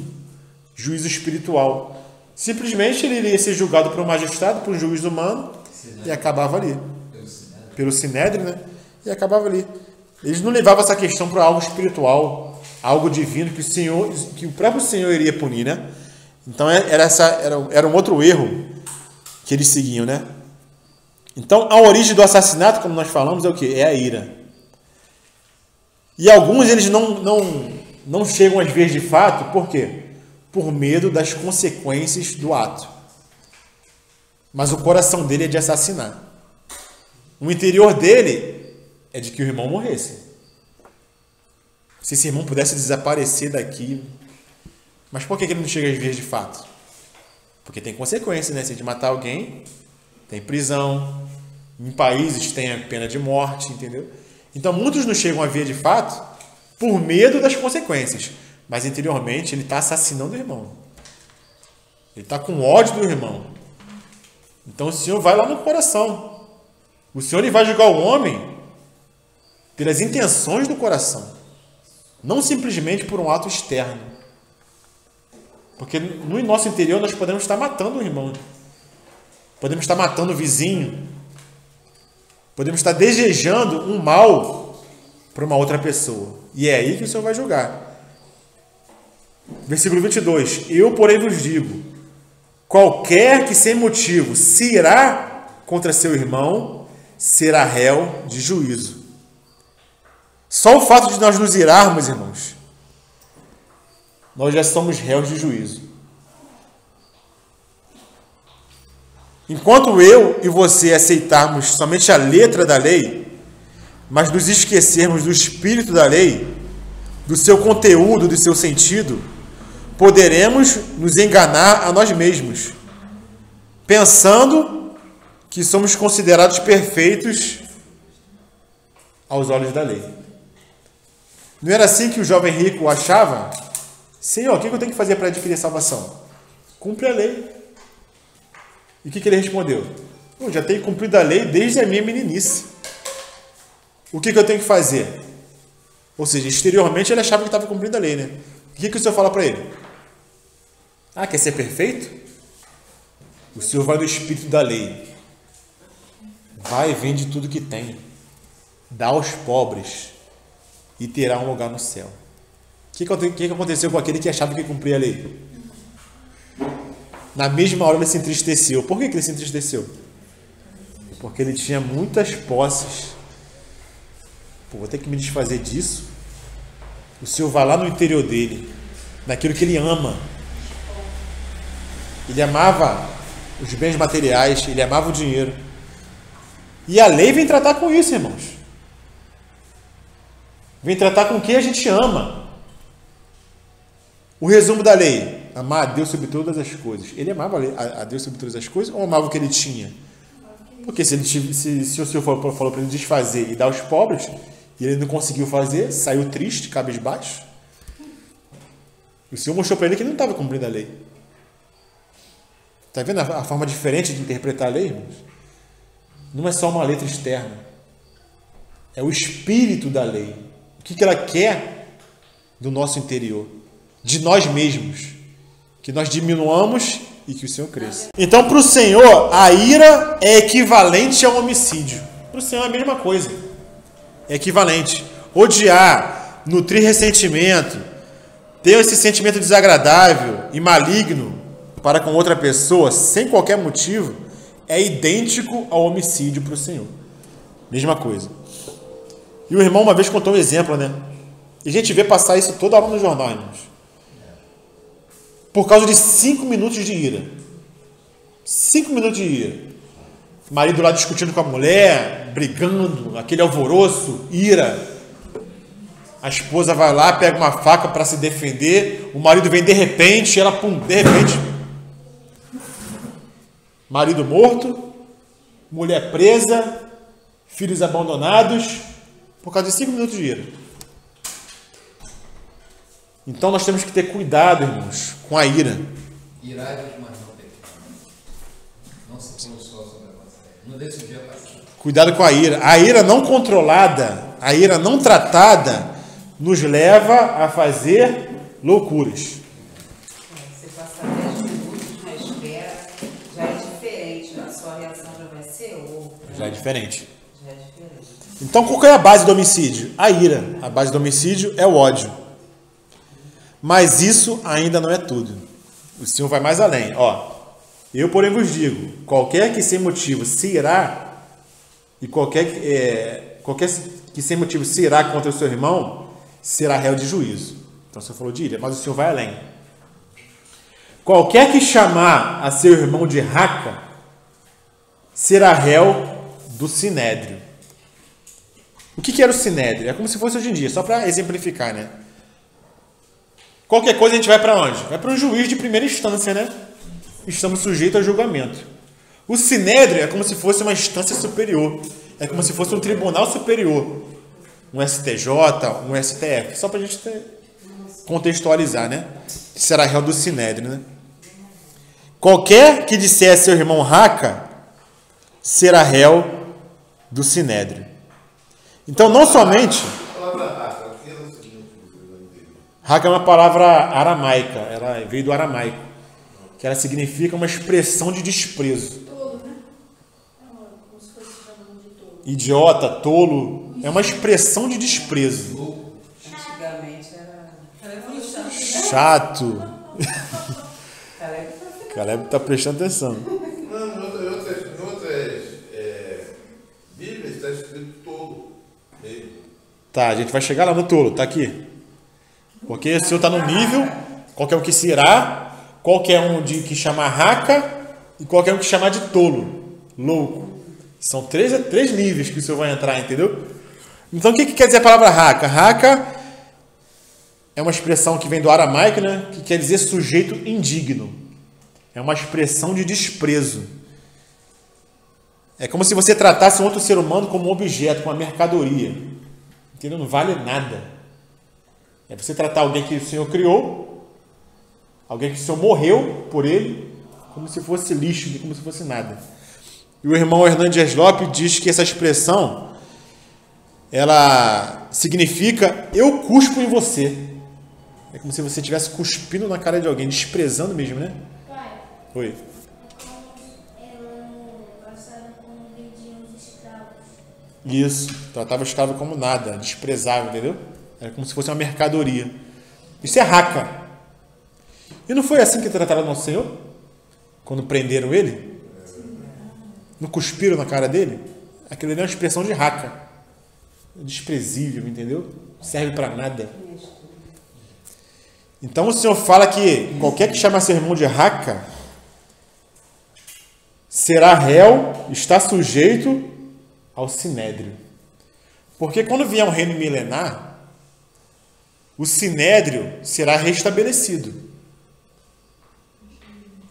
juízo espiritual. Simplesmente ele iria ser julgado por um magistrado, por um juiz humano, e acabava ali. Pelo Sinédrio, né? E acabava ali. Eles não levavam essa questão para algo espiritual, algo divino, que o próprio Senhor iria punir, né? Então era um outro erro que eles seguiam, né? Então a origem do assassinato, como nós falamos, é o quê? É a ira. E alguns eles não chegam às vias de fato, por quê? Por medo das consequências do ato. Mas o coração dele é de assassinar. O interior dele é de que o irmão morresse. Se esse irmão pudesse desaparecer daqui. Mas por que ele não chega às vias de fato? Porque tem consequências, né? Se a gente matar alguém, tem prisão. Em países tem a pena de morte, entendeu? Então muitos não chegam à via de fato por medo das consequências. Mas interiormente ele está assassinando o irmão. Ele está com ódio do irmão. Então o Senhor vai lá no coração. O Senhor ele vai julgar o homem pelas intenções do coração. Não simplesmente por um ato externo. Porque no nosso interior nós podemos estar matando o irmão. Podemos estar matando o vizinho. Podemos estar desejando um mal para uma outra pessoa. E é aí que o Senhor vai julgar. Versículo 22. Eu, porém, vos digo, qualquer que sem motivo se irá contra seu irmão, será réu de juízo. Só o fato de nós nos irarmos, irmãos, nós já somos réus de juízo. Enquanto eu e você aceitarmos somente a letra da lei, mas nos esquecermos do espírito da lei, do seu conteúdo, do seu sentido, poderemos nos enganar a nós mesmos, pensando que somos considerados perfeitos aos olhos da lei. Não era assim que o jovem rico achava? Senhor, o que eu tenho que fazer para adquirir salvação? Cumpre a lei. E o que ele respondeu? Eu já tenho cumprido a lei desde a minha meninice. O que eu tenho que fazer? Ou seja, exteriormente ele achava que estava cumprindo a lei, né? O que o Senhor fala para ele? Ah, quer ser perfeito? O Senhor vai no espírito da lei. Vai e vende tudo que tem. Dá aos pobres e terá um lugar no céu. O que aconteceu com aquele que achava que cumpria a lei? Na mesma hora ele se entristeceu. Por que ele se entristeceu? Porque ele tinha muitas posses. Pô, vou ter que me desfazer disso. O Senhor vai lá no interior dele, naquilo que ele ama. Ele amava os bens materiais, ele amava o dinheiro. E a lei vem tratar com isso, irmãos. Vem tratar com o que a gente ama. O resumo da lei: amar a Deus sobre todas as coisas. Ele amava a Deus sobre todas as coisas ou amava o que ele tinha? Porque se o Senhor falou para ele desfazer e dar aos pobres, e ele não conseguiu fazer, saiu triste, cabisbaixo. O Senhor mostrou para ele que ele não estava cumprindo a lei. Está vendo a forma diferente de interpretar a lei, irmãos? Não é só uma letra externa. É o espírito da lei. O que ela quer do nosso interior? De nós mesmos. Que nós diminuamos e que o Senhor cresça. Então, para o Senhor, a ira é equivalente ao homicídio. Para o Senhor é a mesma coisa. É equivalente. Odiar, nutrir ressentimento, ter esse sentimento desagradável e maligno para com outra pessoa, sem qualquer motivo, é idêntico ao homicídio para o Senhor. Mesma coisa. E o irmão uma vez contou um exemplo, né? E a gente vê passar isso toda hora no jornal, irmãos. Por causa de 5 minutos de ira. 5 minutos de ira. O marido lá discutindo com a mulher, brigando, aquele alvoroço, ira. A esposa vai lá, pega uma faca para se defender. O marido vem de repente, ela, pum, de repente. Marido morto, mulher presa, filhos abandonados, por causa de 5 minutos de ira. Então nós temos que ter cuidado, irmãos, com a ira.
Irai-vos, mas não pecar. Não se põe o sol sobre a vossa terra. Não deixe o dia passar. Cuidado com a ira.
A ira não controlada, a ira não tratada, nos leva a fazer loucuras.
Você passar 10 minutos na espera, já é diferente, a sua reação já vai ser outra.
Já é diferente.
Já é diferente.
Então, qual é a base do homicídio? A ira. A base do homicídio é o ódio. Mas isso ainda não é tudo. O Senhor vai mais além. Eu, porém, vos digo, qualquer que sem motivo se irá, e qualquer que sem motivo se irá contra o seu irmão, será réu de juízo. Então, o Senhor falou de ira, mas o Senhor vai além. Qualquer que chamar a seu irmão de raca, será réu do sinédrio. O que era o sinédrio? É como se fosse hoje em dia, só para exemplificar, né? Qualquer coisa a gente vai para onde? Vai para um juiz de primeira instância, né? Estamos sujeitos a julgamento. O sinédrio é como se fosse uma instância superior. É como se fosse um tribunal superior. Um STJ, um STF. Só para a gente contextualizar, né? Será réu do sinédrio, né? Qualquer que disser a seu irmão raca, será réu do sinédrio. Então, não somente... Raca é uma palavra aramaica, ela veio do aramaico, que ela significa uma expressão de desprezo.
Tolo, né? Como se fosse chamando de tolo.
Idiota, tolo, é uma expressão de desprezo.
Antigamente era.
Chato. Caleb está prestando atenção.
Não, em outras Bíblias está escrito tolo mesmo.
Tá, a gente vai chegar lá no tolo, tá aqui. Porque o Senhor está no nível, qualquer um que se irá, qualquer um que chamar raca e qualquer um que chamar de tolo, louco. São três níveis que o Senhor vai entrar, entendeu? Então o que quer dizer a palavra raca? Raca é uma expressão que vem do aramaico, né? Que quer dizer sujeito indigno. É uma expressão de desprezo. É como se você tratasse um outro ser humano como um objeto, como uma mercadoria. Entendeu? Não vale nada. É você tratar alguém que o Senhor criou, alguém que o Senhor morreu por ele, como se fosse lixo, como se fosse nada. E o irmão Hernandes Lopes diz que essa expressão, ela significa eu cuspo em você. É como se você estivesse cuspindo na cara de alguém, desprezando mesmo, né?
Pai,
Oi.
passaram como vendiam os escravos.
Isso. Tratava o escravo como nada, desprezável, entendeu? Era como se fosse uma mercadoria. Isso é raca. E não foi assim que trataram o nosso Senhor? Quando prenderam ele? Não cuspiram na cara dele? Aquilo ali é uma expressão de raca. Desprezível, entendeu? Serve para nada. Então o Senhor fala que qualquer que chama seu irmão de raca será réu, está sujeito ao sinédrio. Porque quando vier um reino milenar, o sinédrio será restabelecido.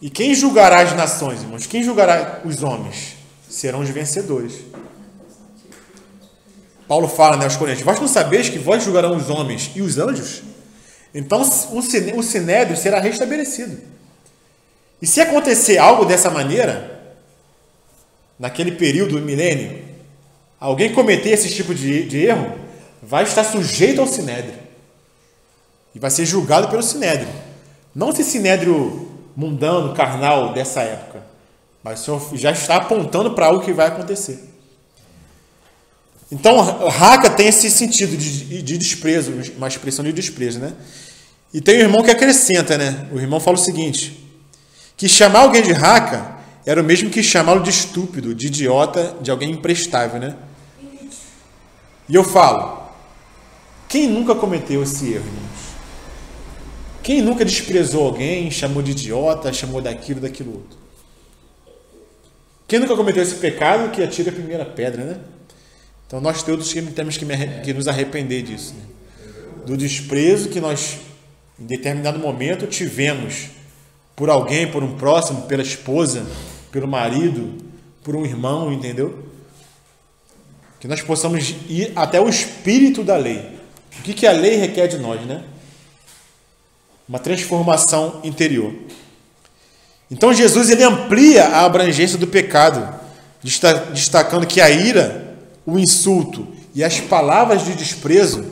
E quem julgará as nações, irmãos? Quem julgará os homens? Serão os vencedores. Paulo fala, né, aos Coríntios, vós não sabeis que vós julgarão os homens e os anjos? Então o sinédrio será restabelecido. E se acontecer algo dessa maneira, naquele período do milênio, alguém cometer esse tipo de erro, vai estar sujeito ao sinédrio. E vai ser julgado pelo sinédrio. Não esse sinédrio mundano, carnal dessa época. Mas o Senhor já está apontando para algo que vai acontecer. Então, raca tem esse sentido de desprezo, uma expressão de desprezo, né? E tem um irmão que acrescenta, né? O irmão fala o seguinte, que chamar alguém de raca era o mesmo que chamá-lo de estúpido, de idiota, de alguém imprestável, né? E eu falo, quem nunca cometeu esse erro, irmãos? Quem nunca desprezou alguém, chamou de idiota, chamou daquilo outro? Quem nunca cometeu esse pecado, que atira a primeira pedra, né? Então, nós todos temos que nos arrepender disso. Né? Do desprezo que nós, em determinado momento, tivemos por alguém, por um próximo, pela esposa, pelo marido, por um irmão, entendeu? Que nós possamos ir até o espírito da lei. O que a lei requer de nós, né? Uma transformação interior. Então, Jesus ele amplia a abrangência do pecado, destacando que a ira, o insulto e as palavras de desprezo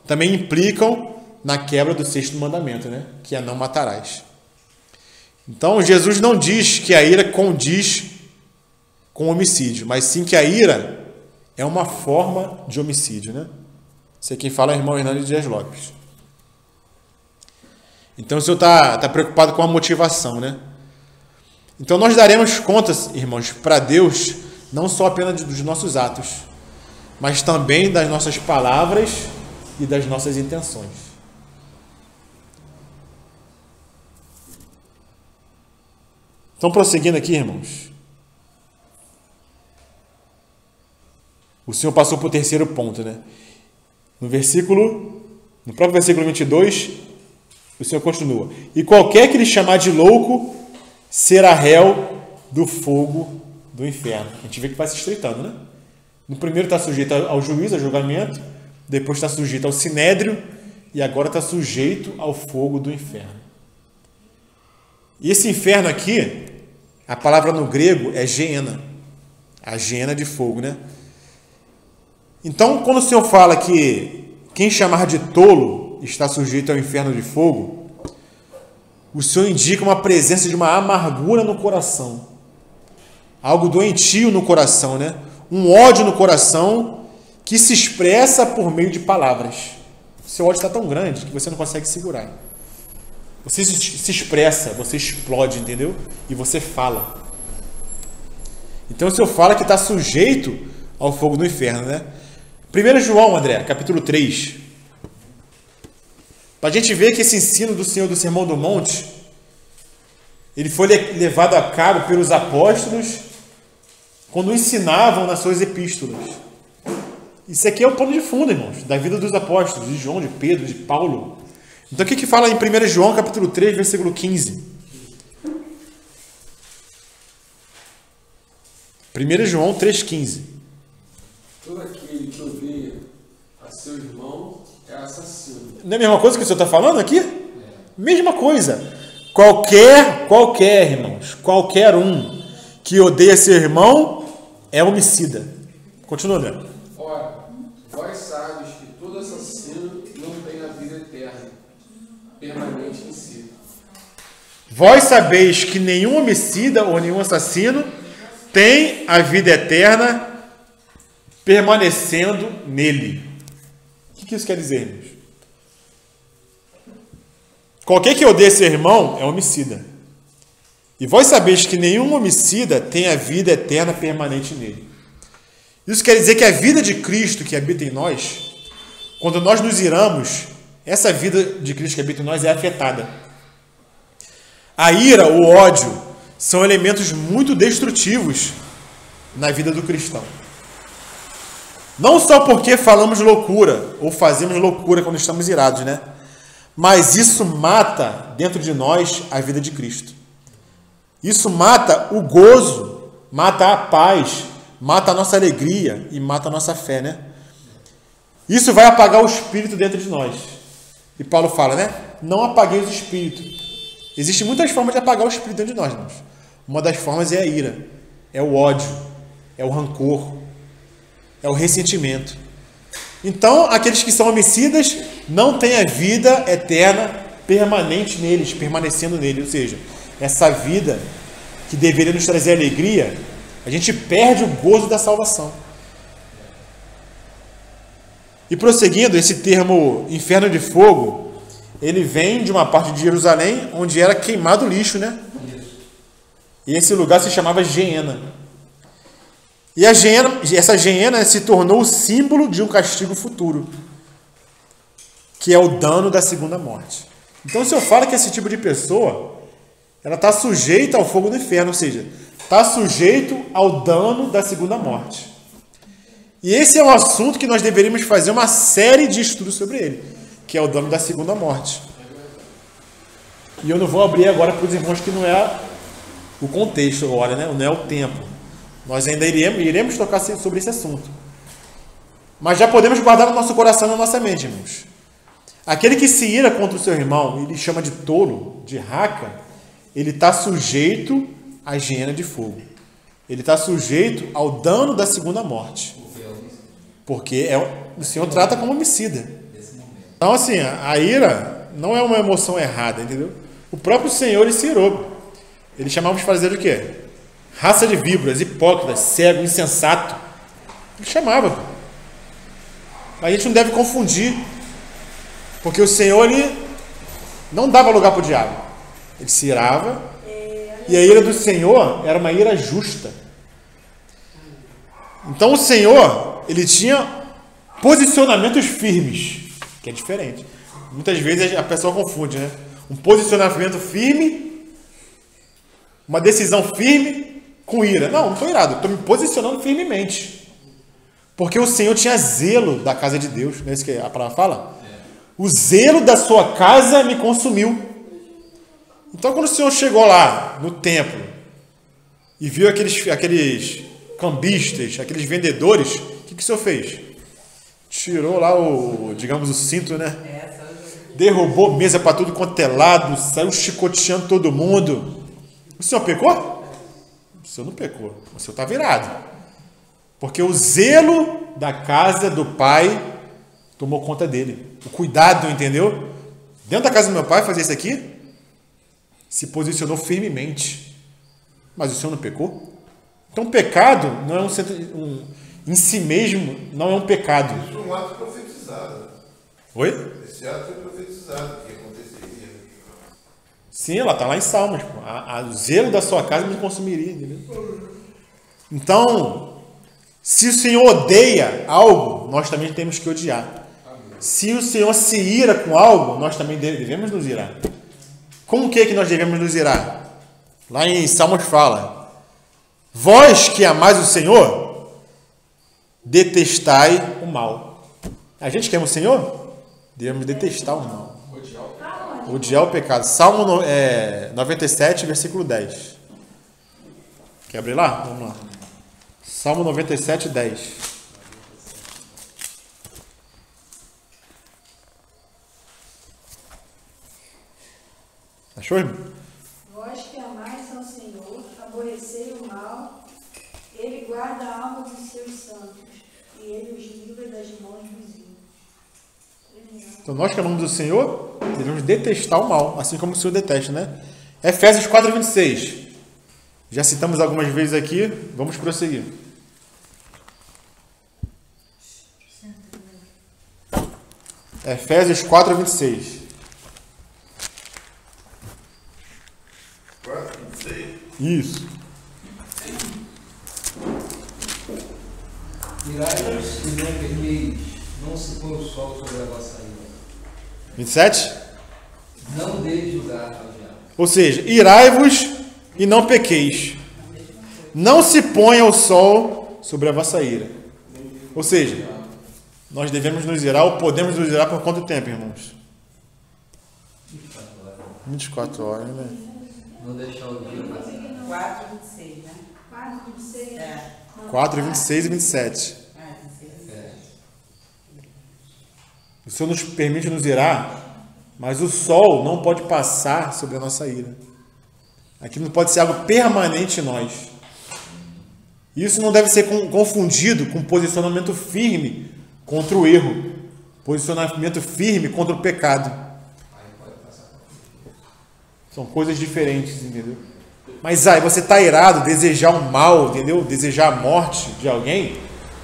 também implicam na quebra do 6º mandamento, né? Que é não matarás. Então, Jesus não diz que a ira condiz com homicídio, mas sim que a ira é uma forma de homicídio, né? Isso é quem fala é o irmão Hernando Dias Lopes. Então, o Senhor está preocupado com a motivação, né? Então, nós daremos contas, irmãos, para Deus, não só apenas dos nossos atos, mas também das nossas palavras e das nossas intenções. Então, prosseguindo aqui, irmãos. O Senhor passou para o 3º ponto, né? No próprio versículo 22, o Senhor continua. E qualquer que lhe chamar de louco será réu do fogo do inferno. A gente vê que vai se estreitando, né? No primeiro está sujeito ao juízo, ao julgamento, depois está sujeito ao sinédrio e agora está sujeito ao fogo do inferno. E esse inferno aqui, a palavra no grego é geena, a geena de fogo, né? Então, quando o Senhor fala que quem chamar de tolo está sujeito ao inferno de fogo, o Senhor indica uma presença de uma amargura no coração, algo doentio no coração, né? Um ódio no coração que se expressa por meio de palavras. O seu ódio está tão grande que você não consegue segurar. Você se expressa, você explode, entendeu? E você fala. Então o Senhor fala que está sujeito ao fogo do inferno, né? 1 João, André, capítulo 3. Para a gente ver que esse ensino do Senhor do Sermão do Monte, ele foi levado a cabo pelos apóstolos quando ensinavam nas suas epístolas. Isso aqui é o pano de fundo, irmãos, da vida dos apóstolos, de João, de Pedro, de Paulo. Então, o que fala em 1 João, capítulo 3, versículo 15? 1 João 3,15.
Todo aquele que odeia a seu irmão é assassino.
Não é a mesma coisa que o senhor está falando aqui? Mesma coisa. Qualquer, irmãos, qualquer um que odeia seu irmão é homicida. Continua, André.
Ora, vós sabes que todo
Vós sabeis que nenhum homicida ou nenhum assassino tem a vida eterna permanecendo nele. O que isso quer dizer, irmãos? Qualquer que odeie seu irmão é homicida. E vós sabeis que nenhum homicida tem a vida eterna permanente nele. Isso quer dizer que a vida de Cristo que habita em nós, quando nós nos iramos, essa vida de Cristo que habita em nós é afetada. A ira, o ódio, são elementos muito destrutivos na vida do cristão. Não só porque falamos loucura ou fazemos loucura quando estamos irados, né? Mas isso mata dentro de nós a vida de Cristo. Isso mata o gozo, mata a paz, mata a nossa alegria e mata a nossa fé, né? Isso vai apagar o espírito dentro de nós. E Paulo fala, né? Não apagueis o espírito. Existem muitas formas de apagar o espírito dentro de nós, irmãos. Uma das formas é a ira, é o ódio, é o rancor, é o ressentimento. Então, aqueles que são homicidas não têm a vida eterna permanente neles, permanecendo neles. Ou seja, essa vida que deveria nos trazer alegria, a gente perde o gozo da salvação. E prosseguindo, esse termo inferno de fogo, ele vem de uma parte de Jerusalém onde era queimado lixo, né? E esse lugar se chamava Geena. E essa Geena se tornou o símbolo de um castigo futuro, que é o dano da segunda morte. Então, se eu falo que esse tipo de pessoa, ela está sujeita ao fogo do inferno, ou seja, está sujeito ao dano da segunda morte. E esse é um assunto que nós deveríamos fazer uma série de estudos sobre ele, que é o dano da segunda morte. E eu não vou abrir agora para os irmãos que não é o contexto agora, né? Não é o tempo. Nós ainda iremos tocar sobre esse assunto. Mas já podemos guardar no nosso coração e na nossa mente, irmãos. Aquele que se ira contra o seu irmão, ele chama de tolo, de raca, ele está sujeito à hiena de fogo. Ele está sujeito ao dano da segunda morte. Porque o Senhor trata como homicida. Então, assim, a ira não é uma emoção errada, entendeu? O próprio Senhor, ele se irou. Ele chamava os fariseus de quê? Raça de víboras, hipócritas, cego, insensato. Ele chamava. A gente não deve confundir. Porque o Senhor, ele não dava lugar para o diabo. Ele se irava. E a ira do Senhor era uma ira justa. Então o Senhor, ele tinha posicionamentos firmes, que é diferente. Muitas vezes a pessoa confunde, né? Um posicionamento firme, uma decisão firme com ira. Não estou irado, estou me posicionando firmemente. Porque o Senhor tinha zelo da casa de Deus, não é isso que a palavra fala? O zelo da sua casa me consumiu. Então, quando o Senhor chegou lá no templo e viu aqueles cambistas, aqueles vendedores, o que o Senhor fez? Tirou lá o cinto, né? Derrubou mesa para tudo quanto é lado, saiu chicoteando todo mundo. O Senhor pecou? O Senhor não pecou. O Senhor está virado. Porque o zelo da casa do Pai tomou conta dele. O cuidado, entendeu? Dentro da casa do meu pai fazer isso aqui, se posicionou firmemente. Mas o Senhor não pecou? Então, pecado não é em si mesmo, não é um pecado.
Isso é um ato profetizado.
Oi?
Esse ato é profetizado, que aconteceria.
Sim, ela está lá em Salmos. O zelo da sua casa me consumiria. Entendeu? Então, se o Senhor odeia algo, nós também temos que odiar. Se o Senhor se ira com algo, nós também devemos nos irar. Com o que nós devemos nos irar? Lá em Salmos fala: vós que amais o Senhor, detestai o mal. A gente que ama o Senhor, devemos detestar o mal. Odiar o pecado. Salmo 97, versículo 10. Quer abrir lá? Vamos lá. Salmo 97, 10. Achou, irmão?
Vós que amais ao Senhor, aborrecei o mal, Ele guarda a alma dos seus santos, e Ele os livra das mãos dos ímpios.
Então, nós que amamos o Senhor, devemos detestar o mal, assim como o Senhor detesta, né? Efésios 4:26. Já citamos algumas vezes aqui, vamos prosseguir. Efésios 4:26.
4:26.
Isso.
Irai-vos e não pequeis, não se põe o sol sobre a vossa ira.
27?
Não deis lugar ao diabo.
Ou seja, irai-vos e não pequeis. Não se ponha o sol sobre a vossa ira. Ou seja, nós devemos nos irar ou podemos nos irar por quanto tempo, irmãos? 24 horas, né?
Não deixar o dia passar.
4:26, né?
4:26.
4, 26 e 27. O Senhor nos permite nos irar, mas o sol não pode passar sobre a nossa ira. Aquilo não pode ser algo permanente em nós. Isso não deve ser confundido com posicionamento firme contra o erro, posicionamento firme contra o pecado. São coisas diferentes, entendeu? Mas aí você está irado, desejar o mal, entendeu? Desejar a morte de alguém,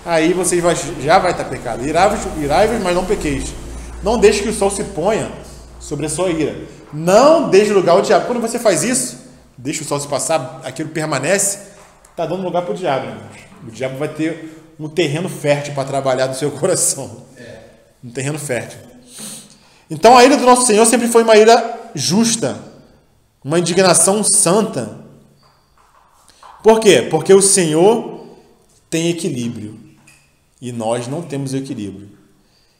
aí você já vai estar pecado. Irai-vos, mas não pequeis. Não deixe que o sol se ponha sobre a sua ira. Não deixe lugar ao diabo. Quando você faz isso, deixa o sol se passar, aquilo permanece, está dando lugar para o diabo, irmãos. O diabo vai ter um terreno fértil para trabalhar no seu coração. Um terreno fértil. Então a ira do nosso Senhor sempre foi uma ira justa, uma indignação santa. Por quê? Porque o Senhor tem equilíbrio e nós não temos equilíbrio.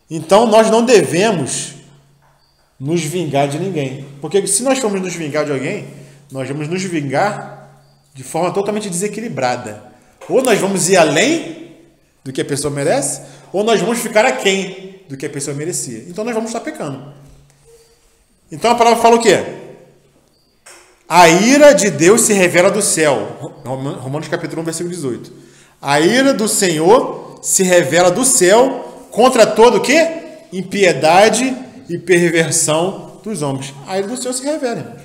Então nós não devemos nos vingar de ninguém. Porque se nós formos nos vingar de alguém, nós vamos nos vingar de forma totalmente desequilibrada. Ou nós vamos ir além do que a pessoa merece, ou nós vamos ficar aquém do que a pessoa merecia. Então nós vamos estar pecando. Então a palavra fala o quê? A ira de Deus se revela do céu. Romanos capítulo 1, versículo 18. A ira do Senhor se revela do céu contra todo o quê? Impiedade e perversão dos homens. A ira do Senhor se revela, irmãos,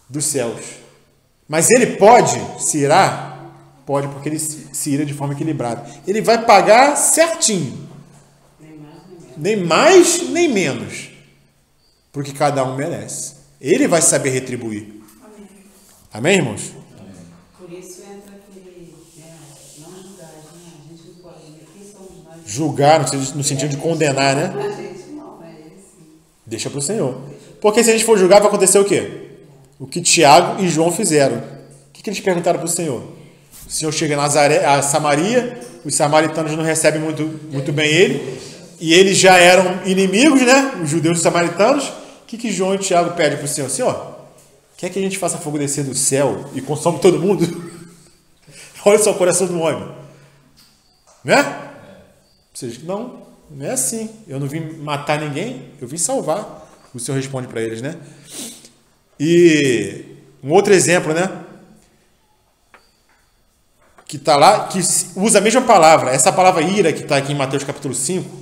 dos céus. Mas ele pode se irar? Pode, porque ele se ira de forma equilibrada. Ele vai pagar certinho. Nem mais, nem menos. Porque cada um merece. Ele vai saber retribuir. Amém, irmãos?
Por isso entra aquele, não julgar, a gente não pode, quem somos nós?
Julgar no sentido de condenar, né?
A gente não, é esse.
Deixa para o Senhor. Porque se a gente for julgar, vai acontecer o quê? O que Tiago e João fizeram. O que eles perguntaram para o Senhor? O Senhor chega a Samaria, os samaritanos não recebem muito bem ele, e eles já eram inimigos, né? Os judeus e os samaritanos. O que João e Tiago pedem para o Senhor? Senhor, quer que a gente faça fogo descer do céu e consome todo mundo? Olha só o coração do homem. Né? Ou seja, não é assim. Eu não vim matar ninguém, eu vim salvar. O Senhor responde para eles, né? E um outro exemplo, né? Que está lá, que usa a mesma palavra. Essa palavra ira que está aqui em Mateus capítulo 5,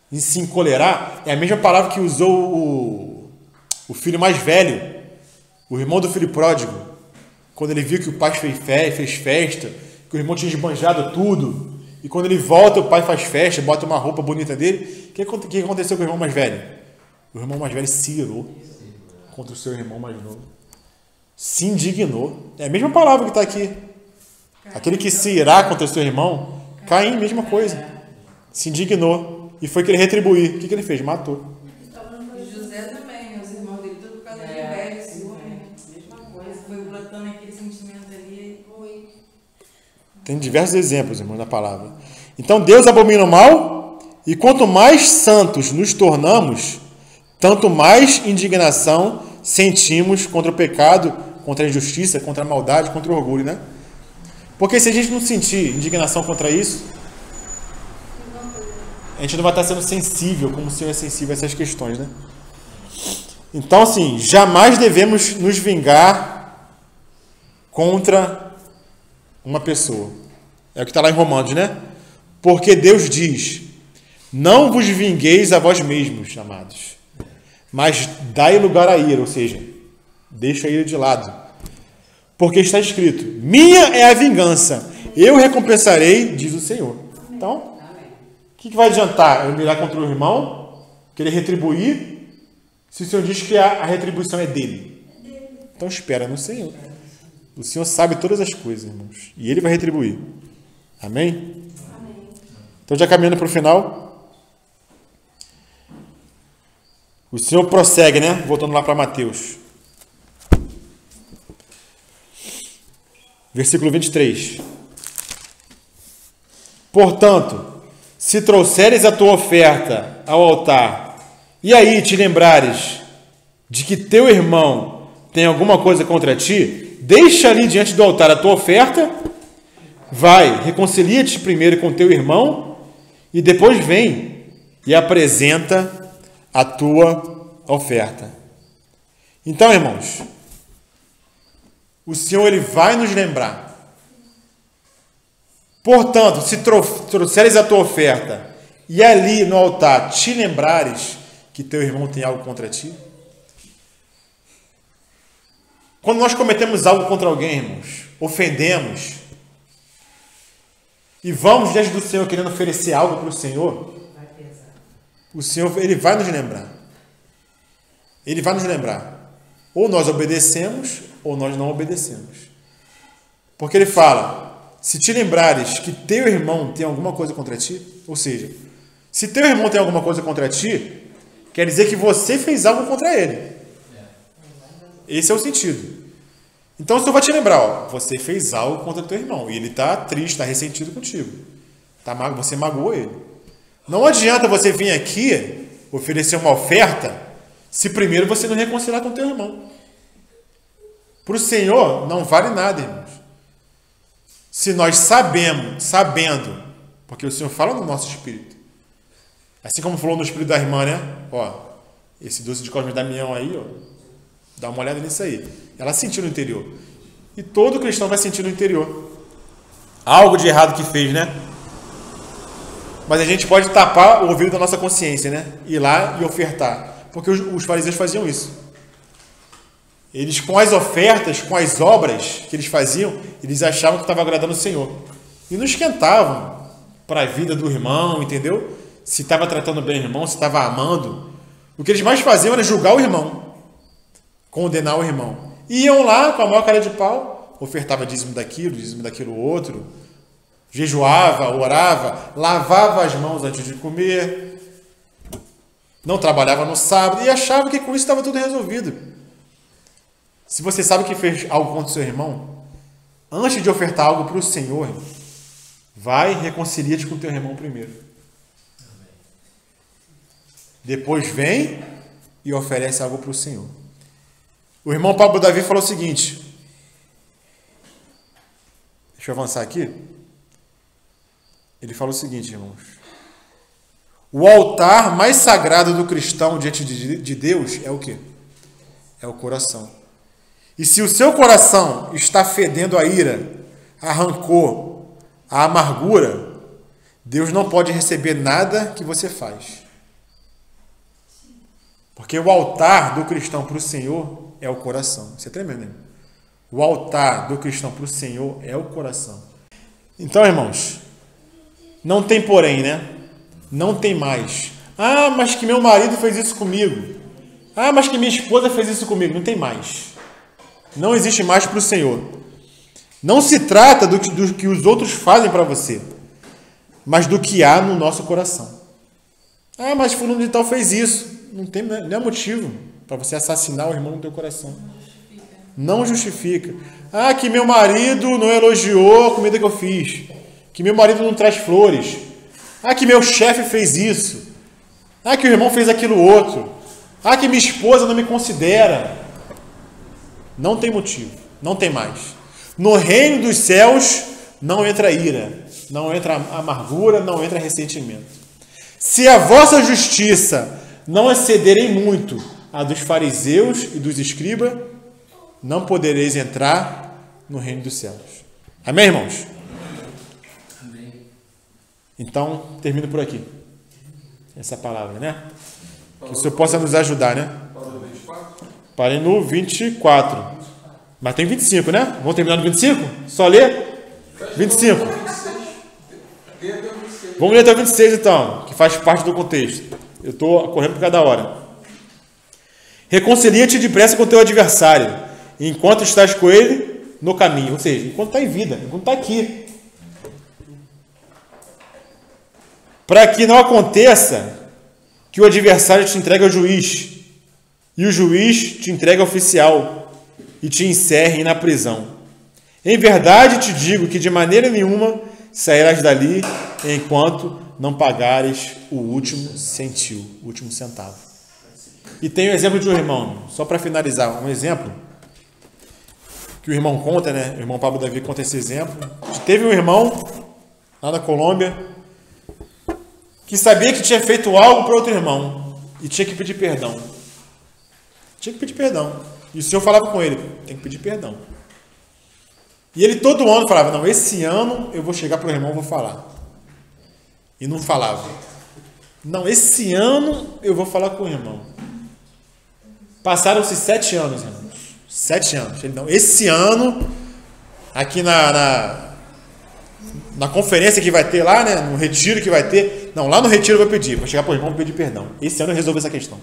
em se encolerar, é a mesma palavra que usou o filho mais velho, o irmão do filho pródigo, quando ele viu que o pai fez festa, que o irmão tinha esbanjado tudo, e quando ele volta, o pai faz festa, bota uma roupa bonita dele. O que aconteceu com o irmão mais velho? O irmão mais velho se irou contra o seu irmão mais novo. Se indignou. É a mesma palavra que está aqui. Aquele que se irá contra o seu irmão, Caim, mesma coisa. Se indignou. E foi que ele retribuir. O que ele fez? Matou.
E José também, os irmãos dele, tudo por causa de inveja, ciúme.
Mesma coisa.
Foi brotando aquele sentimento ali e foi.
Tem diversos exemplos, irmãos, na palavra. Então Deus abomina o mal, e quanto mais santos nos tornamos, tanto mais indignação sentimos contra o pecado, contra a injustiça, contra a maldade, contra o orgulho, né? Porque se a gente não sentir indignação contra isso, a gente não vai estar sendo sensível, como o Senhor é sensível a essas questões, né? Então, assim, jamais devemos nos vingar contra uma pessoa. É o que está lá em Romanos, né? Porque Deus diz: não vos vingueis a vós mesmos, amados, mas dai lugar à ira, ou seja, Deixa a ira de lado. Porque está escrito, minha é a vingança, eu recompensarei, diz o Senhor. Então, o que vai adiantar eu mirar contra o irmão, querer retribuir, se o Senhor diz que a retribuição é dele? Então espera no Senhor. O Senhor sabe todas as coisas, irmãos. E Ele vai retribuir. Amém?
Amém.
Então, já caminhando para o final. O Senhor prossegue, né? Voltando lá para Mateus. Versículo 23. Portanto, se trouxeres a tua oferta ao altar, e aí te lembrares de que teu irmão tem alguma coisa contra ti, deixa ali diante do altar a tua oferta, vai, reconcilia-te primeiro com teu irmão, e depois vem e apresenta a tua oferta. Então, irmãos, o Senhor Ele vai nos lembrar. Portanto, se trouxeres a tua oferta e ali no altar te lembrares que teu irmão tem algo contra ti. Quando nós cometemos algo contra alguém, irmãos, ofendemos, e vamos diante do Senhor querendo oferecer algo para o Senhor, o Senhor Ele vai nos lembrar. Ele vai nos lembrar. Ou nós obedecemos, ou nós não obedecemos. Porque Ele fala, se te lembrares que teu irmão tem alguma coisa contra ti, ou seja, se teu irmão tem alguma coisa contra ti, quer dizer que você fez algo contra ele. Esse é o sentido. Então o Senhor vai te lembrar, ó, você fez algo contra teu irmão, e ele está triste, está ressentido contigo. Você magoou ele. Não adianta você vir aqui oferecer uma oferta se primeiro você não reconciliar com teu irmão. Para o Senhor não vale nada, irmãos. Se nós sabendo, porque o Senhor fala no nosso espírito, assim como falou no espírito da irmã, né? Ó, esse doce de Cosme e Damião aí, ó, dá uma olhada nisso aí. Ela sentiu no interior. E todo cristão vai sentir no interior algo de errado que fez, né? Mas a gente pode tapar o ouvido da nossa consciência, né? Ir lá e ofertar. Porque os fariseus faziam isso. Eles, com as ofertas, com as obras que eles faziam, eles achavam que estava agradando o Senhor. E não esquentavam para a vida do irmão, entendeu? Se estava tratando bem o irmão, se estava amando. O que eles mais faziam era julgar o irmão, condenar o irmão. Iam lá com a maior cara de pau, ofertava dízimo daquilo outro, jejuava, orava, lavava as mãos antes de comer, não trabalhava no sábado e achava que com isso estava tudo resolvido. Se você sabe que fez algo contra o seu irmão, antes de ofertar algo para o Senhor, vai e reconcilia-te com o teu irmão primeiro. Depois vem e oferece algo para o Senhor. O irmão Pablo Davi falou o seguinte, deixa eu avançar aqui. Ele falou o seguinte, irmãos. O altar mais sagrado do cristão diante de Deus é o quê? É o coração. E se o seu coração está fedendo a ira, a rancor, a amargura, Deus não pode receber nada que você faz. Porque o altar do cristão para o Senhor é o coração. Isso é tremendo, hein? O altar do cristão para o Senhor é o coração. Então, irmãos, não tem porém, né? Não tem mais. Ah, mas que meu marido fez isso comigo. Ah, mas que minha esposa fez isso comigo. Não tem mais. Não existe mais para o Senhor. Não se trata do que os outros fazem para você, mas do que há no nosso coração. Ah, mas fulano de tal fez isso. Não é motivo para você assassinar o irmão no teu coração. Não justifica. Ah, que meu marido não elogiou a comida que eu fiz. Que meu marido não traz flores. Ah, que meu chefe fez isso. Ah, que o irmão fez aquilo outro. Ah, que minha esposa não me considera. Não tem motivo. Não tem mais. No reino dos céus não entra ira, não entra amargura, não entra ressentimento. Se a vossa justiça não excederem muito a dos fariseus e dos escribas, não podereis entrar no reino dos céus. Amém, irmãos?
Amém.
Então, termino por aqui. Essa palavra, né? Que o Senhor possa nos ajudar, né? Parei no 24. Mas tem 25, né? Vamos terminar no 25? Só ler? 25. Vamos ler até o 26 então, que faz parte do contexto. Eu estou correndo por cada hora. Reconcilia-te depressa com o teu adversário, enquanto estás com ele no caminho. Ou seja, enquanto está em vida, enquanto está aqui. Para que não aconteça que o adversário te entregue ao juiz, e o juiz te entregue ao oficial, e te encerre na prisão. Em verdade te digo que de maneira nenhuma sairás dali enquanto não pagares o último centil, o último centavo. E tem o exemplo de um irmão, só para finalizar, um exemplo que o irmão conta, né? O irmão Pablo Davi conta esse exemplo. Teve um irmão lá na Colômbia que sabia que tinha feito algo para outro irmão e tinha que pedir perdão. Tinha que pedir perdão. E o Senhor falava com ele, tem que pedir perdão. E ele todo ano falava, não, esse ano eu vou chegar para o irmão e vou falar. E não falava. Não, esse ano eu vou falar com o irmão. Passaram-se 7 anos, irmãos. 7 anos. Ele, não, esse ano, aqui na conferência que vai ter lá, né, no retiro que vai ter, não, lá no retiro eu vou pedir, para chegar para o irmão e pedir perdão. Esse ano eu resolvo essa questão.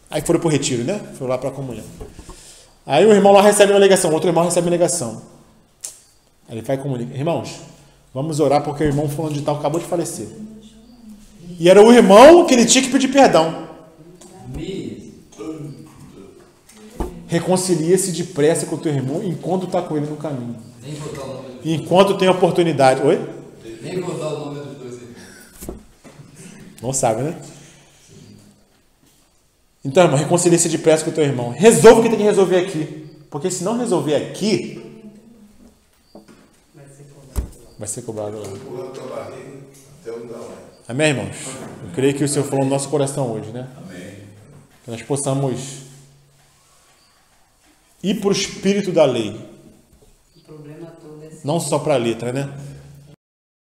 Aí foram para o retiro, né? Foram lá para a comunhão. Aí o irmão lá recebe uma ligação, outro irmão recebe uma ligação. Aí ele vai e comunica, irmãos, vamos orar porque o irmão fulano de tal acabou de falecer. E era o irmão que ele tinha que pedir perdão. Reconcilia-se depressa com o teu irmão enquanto está com ele no caminho. Enquanto tem oportunidade. Oi?
Nem vou dar o nome dos dois irmãos.
Não sabe, né? Então, irmão, reconcilia-se depressa com o teu irmão. Resolva o que tem que resolver aqui. Porque se não resolver aqui, vai ser cobrado lá. Amém, irmãos? Eu creio que o Senhor falou no nosso coração hoje, né?
Amém.
Que nós possamos ir para o espírito da lei.
O problema todo é
Não só para a letra, né?